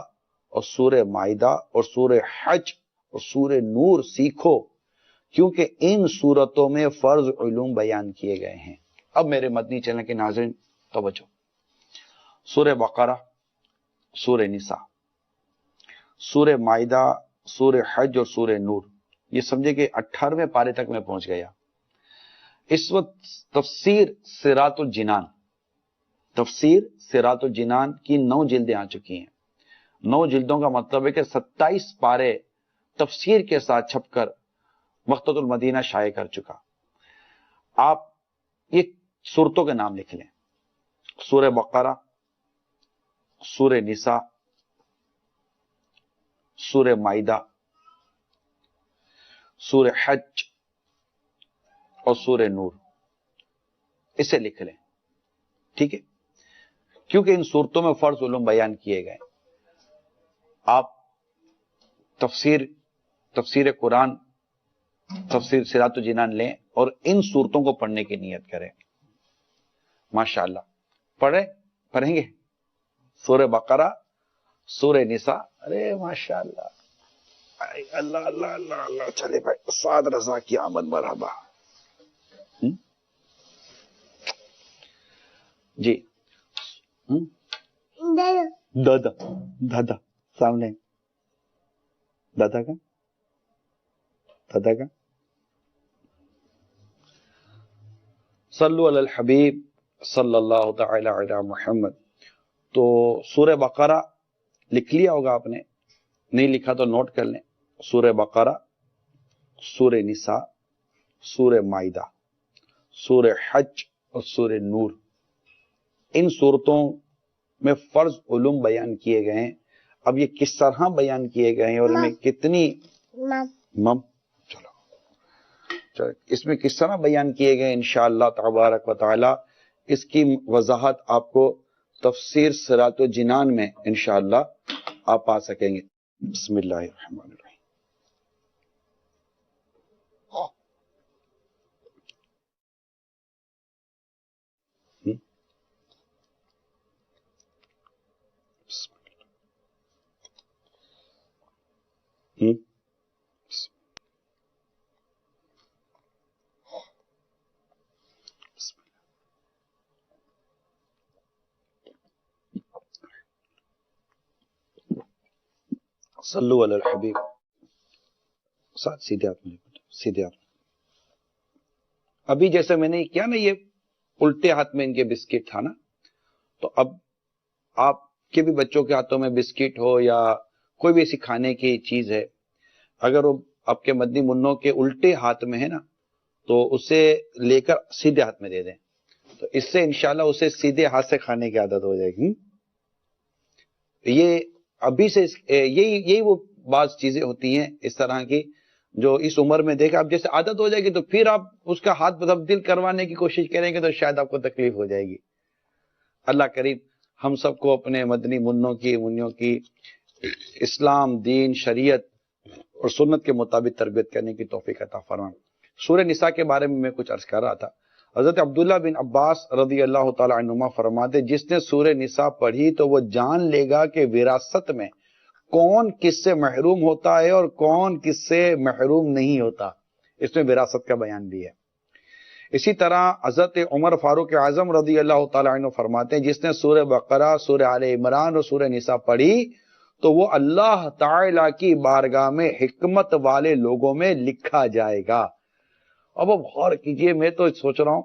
C: اور سورہ مائدہ اور سورہ حج اور سورہ نور سیکھو، کیونکہ ان سورتوں میں فرض علوم بیان کیے گئے ہیں۔ اب میرے مدنی چینل کے ناظرین توجہ، سورہ بقرہ، سورہ نساء، سورہ مائدہ، سورہ حج اور سورہ نور، یہ سمجھے کہ 18ویں پارے تک میں پہنچ گیا۔ اس وقت تفسیر صراط الجنان، تفسیر صراط الجنان کی 9 جلدیں آ چکی ہیں۔ 9 جلدوں کا مطلب ہے کہ 27 پارے تفسیر کے ساتھ چھپ کر مکتبۃ المدینہ شائع کر چکا۔ آپ یہ سورتوں کے نام لکھ لیں، سورہ بقرہ، سورہ نساء، سورہ مائدہ، سورہ حج اور سورہ نور، اسے لکھ لیں، ٹھیک ہے؟ کیونکہ ان صورتوں میں فرض علوم بیان کیے گئے۔ آپ تفسیر قرآن، تفسیر صراط الجنان لیں اور ان صورتوں کو پڑھنے کی نیت کریں۔ ماشاءاللہ پڑھیں گے سورہ بقرہ، سورہ نساء، ارے ماشاءاللہ، اللہ اللہ اللہ اللہ۔ چلے بھائی، استاد رضا کی آمد مرحبا۔ جی دادا سامنے، دادا کا صلو علی الحبیب صلی اللہ تعالی علی محمد۔ تو سورہ بقرہ لکھ لیا ہوگا آپ نے، نہیں لکھا تو نوٹ کر لیں۔ سورہ بقرہ، سورہ نساء، سورہ مائدہ، سورہ حج اور سورہ نور، ان صورتوں میں فرض علوم بیان کیے گئے ہیں۔ اب یہ کس طرح بیان کیے گئے ہیں اور میں کتنی چلو اس میں کس طرح بیان کیے گئے انشاءاللہ تبارک و تعالی، اس کی وضاحت آپ کو تفسیر صراط الجنان میں انشاءاللہ آپ پا سکیں گے۔ بسم اللہ الرحمن الرحیم۔ صلو علی الحبیب۔ ساتھ سیدھے ہاتھ میں، سیدھے ہاتھ۔ ابھی جیسے میں نے کیا نا، یہ الٹے ہاتھ میں ان کے بسکٹ تھا نا، تو اب آپ کے بھی بچوں کے ہاتھوں میں بسکٹ ہو یا کوئی بھی ایسی کھانے کی چیز ہے، اگر وہ آپ کے مدنی منوں کے الٹے ہاتھ میں ہے نا، تو اسے لے کر سیدھے ہاتھ میں دے دیں، تو اس سے انشاءاللہ اسے سیدھے ہاتھ سے کھانے کی عادت ہو جائے گی۔ یہ ابھی سے یہی وہ بعض چیزیں ہوتی ہیں اس طرح کی جو اس عمر میں دیکھا، اب جیسے عادت ہو جائے گی تو پھر آپ اس کا ہاتھ تبدیل کروانے کی کوشش کریں گے تو شاید آپ کو تکلیف ہو جائے گی۔ اللہ کریم ہم سب کو اپنے مدنی منوں کی اسلام، دین، شریعت اور سنت کے مطابق تربیت کرنے کی توفیق عطا فرمائے۔ سورہ نساء کے بارے میں کچھ عرض کر رہا تھا۔ حضرت عبداللہ بن عباس رضی اللہ تعالی عنہما فرماتے، جس نے سورہ نساء پڑھی تو وہ جان لے گا کہ وراثت میں کون کس سے محروم ہوتا ہے اور کون کس سے محروم نہیں ہوتا۔ اس میں وراثت کا بیان بھی ہے۔ اسی طرح حضرت عمر فاروق اعظم رضی اللہ تعالیٰ عنہ فرماتے ہیں جس نے سورہ بقرہ، سورہ آل عمران اور سورہ نساء پڑھی تو وہ اللہ تعالیٰ کی بارگاہ میں حکمت والے لوگوں میں لکھا جائے گا۔ اب غور کیجئے، میں تو سوچ رہا ہوں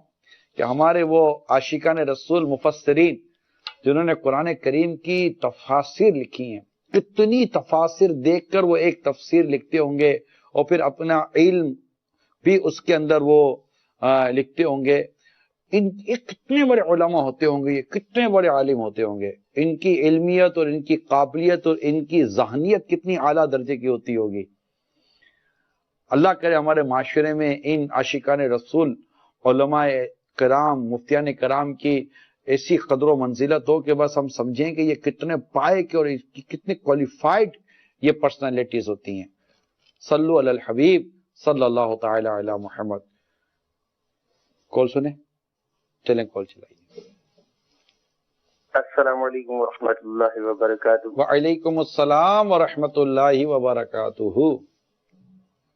C: کہ ہمارے وہ عاشقان رسول مفسرین جنہوں نے قرآن کریم کی تفاسیر لکھی ہیں، کتنی تفاسیر دیکھ کر وہ ایک تفسیر لکھتے ہوں گے اور پھر اپنا علم بھی اس کے اندر وہ لکھتے ہوں گے۔ یہ کتنے بڑے علماء ہوتے ہوں گے، یہ کتنے بڑے عالم ہوتے ہوں گے، ان کی علمیت اور ان کی قابلیت اور ان کی ذہنیت کتنی اعلیٰ درجے کی ہوتی ہوگی۔ اللہ کرے ہمارے معاشرے میں ان عاشقان رسول علماء کرام، مفتیان کرام کی ایسی قدر و منزلت ہو کہ بس ہم سمجھیں کہ یہ کتنے پائے کے اور کتنے کوالیفائڈ یہ پرسنالٹیز ہوتی ہیں۔ صلو علی الحبیب صلی اللہ تعالی علی محمد۔ کال سنیں، چلیں کال چلائیے۔
I: السلام علیکم ورحمۃ اللہ وبرکاتہ۔
C: وعلیکم السلام ورحمۃ اللہ وبرکاتہ۔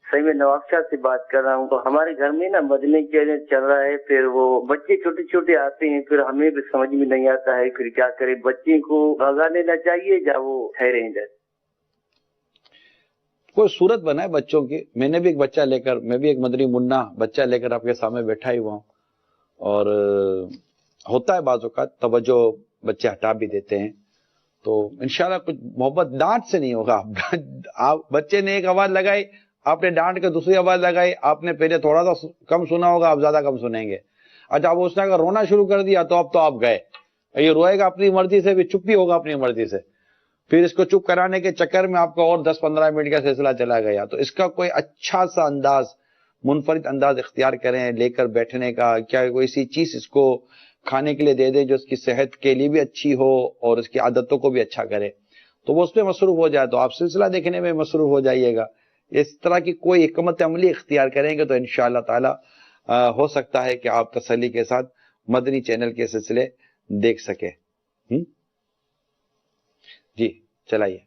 I: صحیح، میں نواب شاہ سے بات کر رہا ہوں۔ تو ہمارے گھر میں نا مدنی چینل چل رہا ہے، پھر وہ بچے چھوٹے چھوٹے آتے ہیں، پھر ہمیں بھی سمجھ میں نہیں آتا ہے پھر کیا کرے۔ بچے کو بھگا لینا چاہیے یا وہ ٹھہرے ہیں؟
C: کوئی صورت بنائے بچوں کی۔ میں نے بھی ایک بچہ لے کر، میں بھی ایک مدنی منا بچہ لے کر آپ کے سامنے بیٹھا ہی ہوا ہوں، اور ہوتا ہے بعض اوقات توجہ بچے ہٹا بھی دیتے ہیں، تو انشاءاللہ کچھ محبت ڈانٹ سے نہیں ہوگا۔ آپ بچے نے ایک آواز لگائی، آپ نے ڈانٹ کے دوسری آواز لگائی، آپ نے پہلے تھوڑا سا کم سنا ہوگا، آپ زیادہ کم سنیں گے۔ اچھا، اب اس نے اگر رونا شروع کر دیا تو اب تو آپ گئے۔ یہ روئے گا اپنی مرضی سے، بھی چپ بھی ہوگا اپنی مرضی سے، پھر اس کو چپ کرانے کے چکر میں آپ کا اور 10-15 منٹ کا سلسلہ چلا گیا۔ تو اس کا کوئی اچھا سا انداز، منفرد انداز اختیار کریں لے کر بیٹھنے کا۔ کیا کوئی ایسی چیز اس کو کھانے کے لیے دے دیں جو اس کی صحت کے لیے بھی اچھی ہو اور اس کی عادتوں کو بھی اچھا کرے، تو وہ اس پہ مصروف ہو جائے، تو آپ سلسلہ دیکھنے میں مصروف ہو جائیے گا۔ اس طرح کی کوئی حکمت عملی اختیار کریں گے تو انشاءاللہ تعالی ہو سکتا ہے کہ آپ تسلی کے ساتھ مدنی چینل کے سلسلے دیکھ سکیں۔ جی چلائیے۔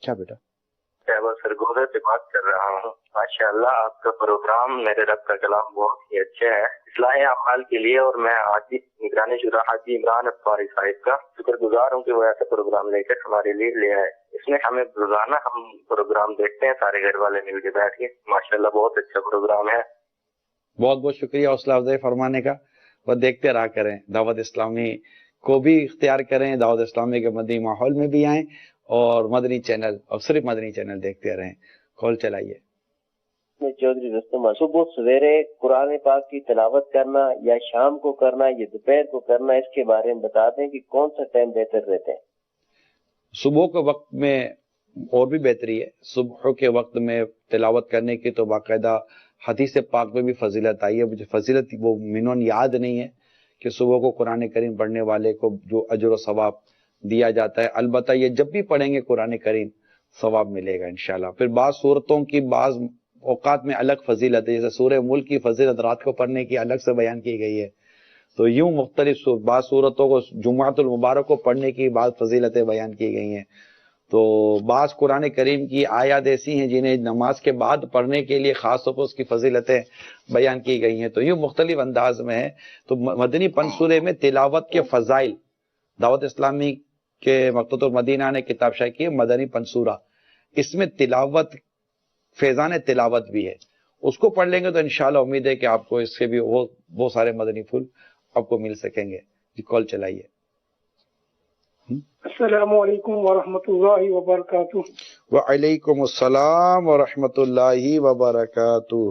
C: کیا بیٹا؟
D: سرگودا سے بات کر رہا ہوں۔ ماشاءاللہ آپ کا پروگرام میرے رب کا کلام بہت ہی اچھا ہے اصلاح اعمال کے لیے، اور میں حاجی نگرانی شورا حاجی عمران افطاری صاحب کا شکر گزار ہوں کہ وہ ایسا پروگرام لے کر ہمارے لیے لے آئے۔ اس میں ہمیں روزانہ ہم پروگرام دیکھتے ہیں سارے گھر والے مل کے بیٹھ کے۔ ماشاءاللہ بہت اچھا پروگرام ہے۔
C: بہت بہت شکریہ حوصلہ افزائی فرمانے کا۔ وہ دیکھتے رہا کریں، دعوت اسلامی کو بھی اختیار کریں، دعوت اسلامی کے مدنی ماحول میں بھی آئیں، اور مدنی چینل اور صرف مدنی چینل دیکھتے رہیں۔ کال چلائیے۔
I: میں چودھری رستم، صبح سویرے قرآن پاک کی تلاوت کرنا یا شام کو کرنا یا دوپہر کو کرنا، اس کے بارے میں بتا دیں کہ کون سا ٹائم بہتر رہتے ہیں؟ صبح
C: کے وقت میں اور بھی بہتری ہے۔ صبح کے وقت میں تلاوت کرنے کی تو باقاعدہ حدیث پاک میں بھی فضیلت آئی ہے، مجھے فضیلت وہ منون یاد نہیں ہے کہ صبح کو قرآن کریم پڑھنے والے کو جو اجر و ثواب دیا جاتا ہے۔ البتہ یہ جب بھی پڑھیں گے قرآن کریم ثواب ملے گا انشاءاللہ۔ پھر بعض صورتوں کی بعض اوقات میں الگ فضیلت ہے، جیسے سورہ ملک کی فضیلت رات کو پڑھنے کی الگ سے بیان کی گئی ہے، تو یوں مختلف بعض صورتوں کو جمعۃ المبارک کو پڑھنے کی بعض فضیلتیں بیان کی گئی ہیں۔ تو بعض قرآن کریم کی آیات ایسی ہیں جنہیں نماز کے بعد پڑھنے کے لیے خاص طور پر اس کی فضیلتیں بیان کی گئی ہیں، تو یوں مختلف انداز میں ہے۔ تو مدنی پنصورے میں تلاوت کے فضائل، دعوت اسلامی کے مکتبۃ المدینہ نے کتاب شائع کی ہے مدنی پنصورہ، اس میں تلاوت، فیضان تلاوت بھی ہے، اس کو پڑھ لیں گے تو انشاءاللہ امید ہے کہ آپ کو اس سے بھی وہ سارے مدنی پھول آپ کو مل سکیں گے۔ جی کال چلائیے۔
J: السلام علیکم ورحمۃ اللہ وبرکاتہ۔
C: وعلیکم السلام ورحمۃ اللہ وبرکاتہ۔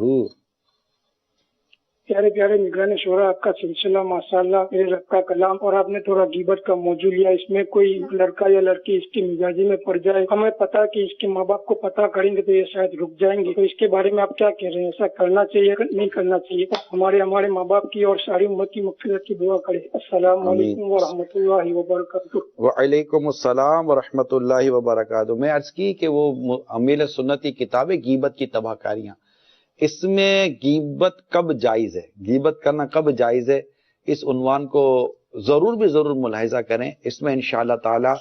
J: پیارے پیارے نگران شورا، آپ کا سلسلہ ماشاءاللہ میرے رب کا کلام، اور آپ نے تھوڑا غیبت کا موضوع لیا، اس میں کوئی لڑکا یا لڑکی اس کی مزاجی میں پڑ جائے، ہمیں پتا کہ اس کے ماں باپ کو پتا کریں گے تو یہ شاید رک جائیں گے، تو اس کے بارے میں آپ کیا کہہ رہے ہیں؟ ایسا کرنا چاہیے کہ نہیں کرنا چاہیے؟ ہمارے ماں باپ کی اور ساری امت کی مغفرت کی دعا کریں۔ السلام علیکم ورحمۃ اللہ وبرکاتہ۔
C: وعلیکم السلام ورحمۃ اللہ وبرکاتہ۔ میں عرض کی کہ وہ امیل سنت کی کتاب ہے غیبت کی تباہ کاریاں، اس میں غیبت کب جائز ہے، غیبت کرنا کب جائز ہے، اس عنوان کو ضرور ملاحظہ کریں۔ اس میں انشاءاللہ تعالی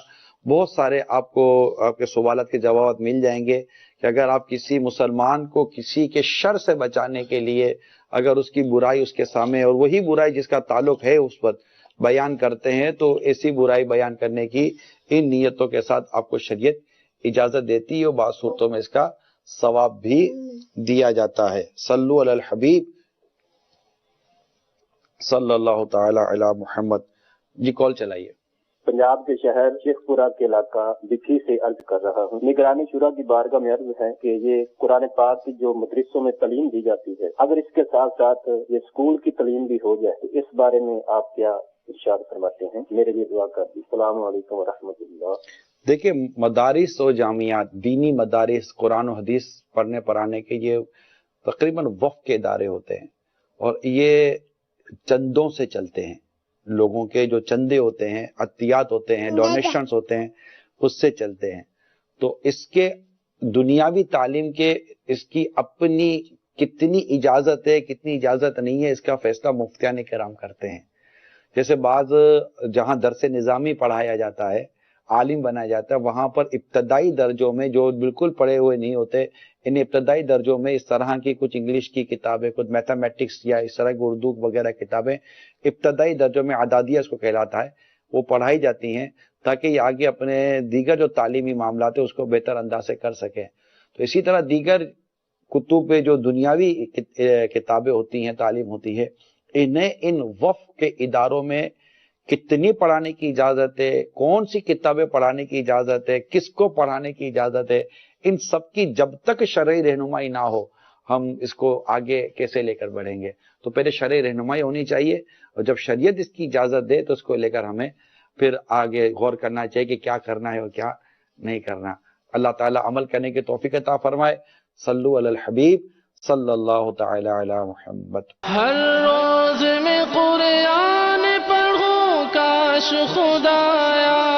C: بہت سارے آپ کو آپ کے سوالات کے جوابات مل جائیں گے کہ اگر آپ کسی مسلمان کو کسی کے شر سے بچانے کے لیے اگر اس کی برائی اس کے سامنے اور وہی برائی جس کا تعلق ہے اس پر بیان کرتے ہیں تو ایسی برائی بیان کرنے کی ان نیتوں کے ساتھ آپ کو شریعت اجازت دیتی ہے اور بعض صورتوں میں اس کا ثواب بھی دیا جاتا ہے۔ صلو علی الحبیب صلی اللہ تعالی علی محمد۔ جی کال چلائیے۔
K: پنجاب کے شہر شیخ پورہ کے علاقہ بکھی سے عرض کر رہا ہوں۔ نگرانی شورا کی بارگاہ میں عرض ہے کہ یہ قرآن پاک کی جو مدرسوں میں تعلیم دی جاتی ہے، اگر اس کے ساتھ ساتھ یہ اسکول کی تعلیم بھی ہو جائے تو اس بارے میں آپ کیا ارشاد فرماتے ہیں؟ میرے لیے دعا کر دی۔ السلام علیکم ورحمۃ اللہ۔
C: دیکھیں، مدارس و جامعات، دینی مدارس، قرآن و حدیث پڑھنے پڑھانے کے یہ تقریباً وقف کے ادارے ہوتے ہیں اور یہ چندوں سے چلتے ہیں، لوگوں کے جو چندے ہوتے ہیں، عطیات ہوتے ہیں، ڈونیشنز ہوتے ہیں، اس سے چلتے ہیں۔ تو اس کے دنیاوی تعلیم کے اس کی اپنی کتنی اجازت ہے کتنی اجازت نہیں ہے، اس کا فیصلہ مفتیان کرام کرتے ہیں۔ جیسے بعض جہاں درس نظامی پڑھایا جاتا ہے، عالم بنایا جاتا ہے، وہاں پر ابتدائی درجوں میں جو بالکل پڑھے ہوئے نہیں ہوتے، ان ابتدائی درجوں میں اس طرح کی کچھ انگلش کی کتابیں، کچھ میتھمیٹکس یا اس طرح کی اردو وغیرہ کتابیں ابتدائی درجوں میں اعدادیہ اس کو کہلاتا ہے، وہ پڑھائی جاتی ہیں تاکہ یہ آگے اپنے دیگر جو تعلیمی معاملات ہیں اس کو بہتر انداز سے کر سکیں۔ تو اسی طرح دیگر کتب پہ جو دنیاوی کتابیں ہوتی ہیں، تعلیم ہوتی ہے، انہیں ان وقف کے اداروں میں کتنی پڑھانے کی اجازت ہے، کون سی کتابیں پڑھانے کی اجازت ہے، کس کو پڑھانے کی اجازت ہے، ان سب کی جب تک شرعی رہنمائی نہ ہو ہم اس کو آگے کیسے لے کر بڑھیں گے؟ تو پہلے شرعی رہنمائی ہونی چاہیے، اور جب شریعت اس کی اجازت دے تو اس کو لے کر ہمیں پھر آگے غور کرنا چاہیے کہ کیا کرنا ہے اور کیا نہیں کرنا۔ اللہ تعالیٰ عمل کرنے کی توفیق عطا فرمائے۔ صلو علی الحبیب صلی اللہ تعالی علی محمد۔
L: ہر روز میں قرآن پڑھوں کاش خدایا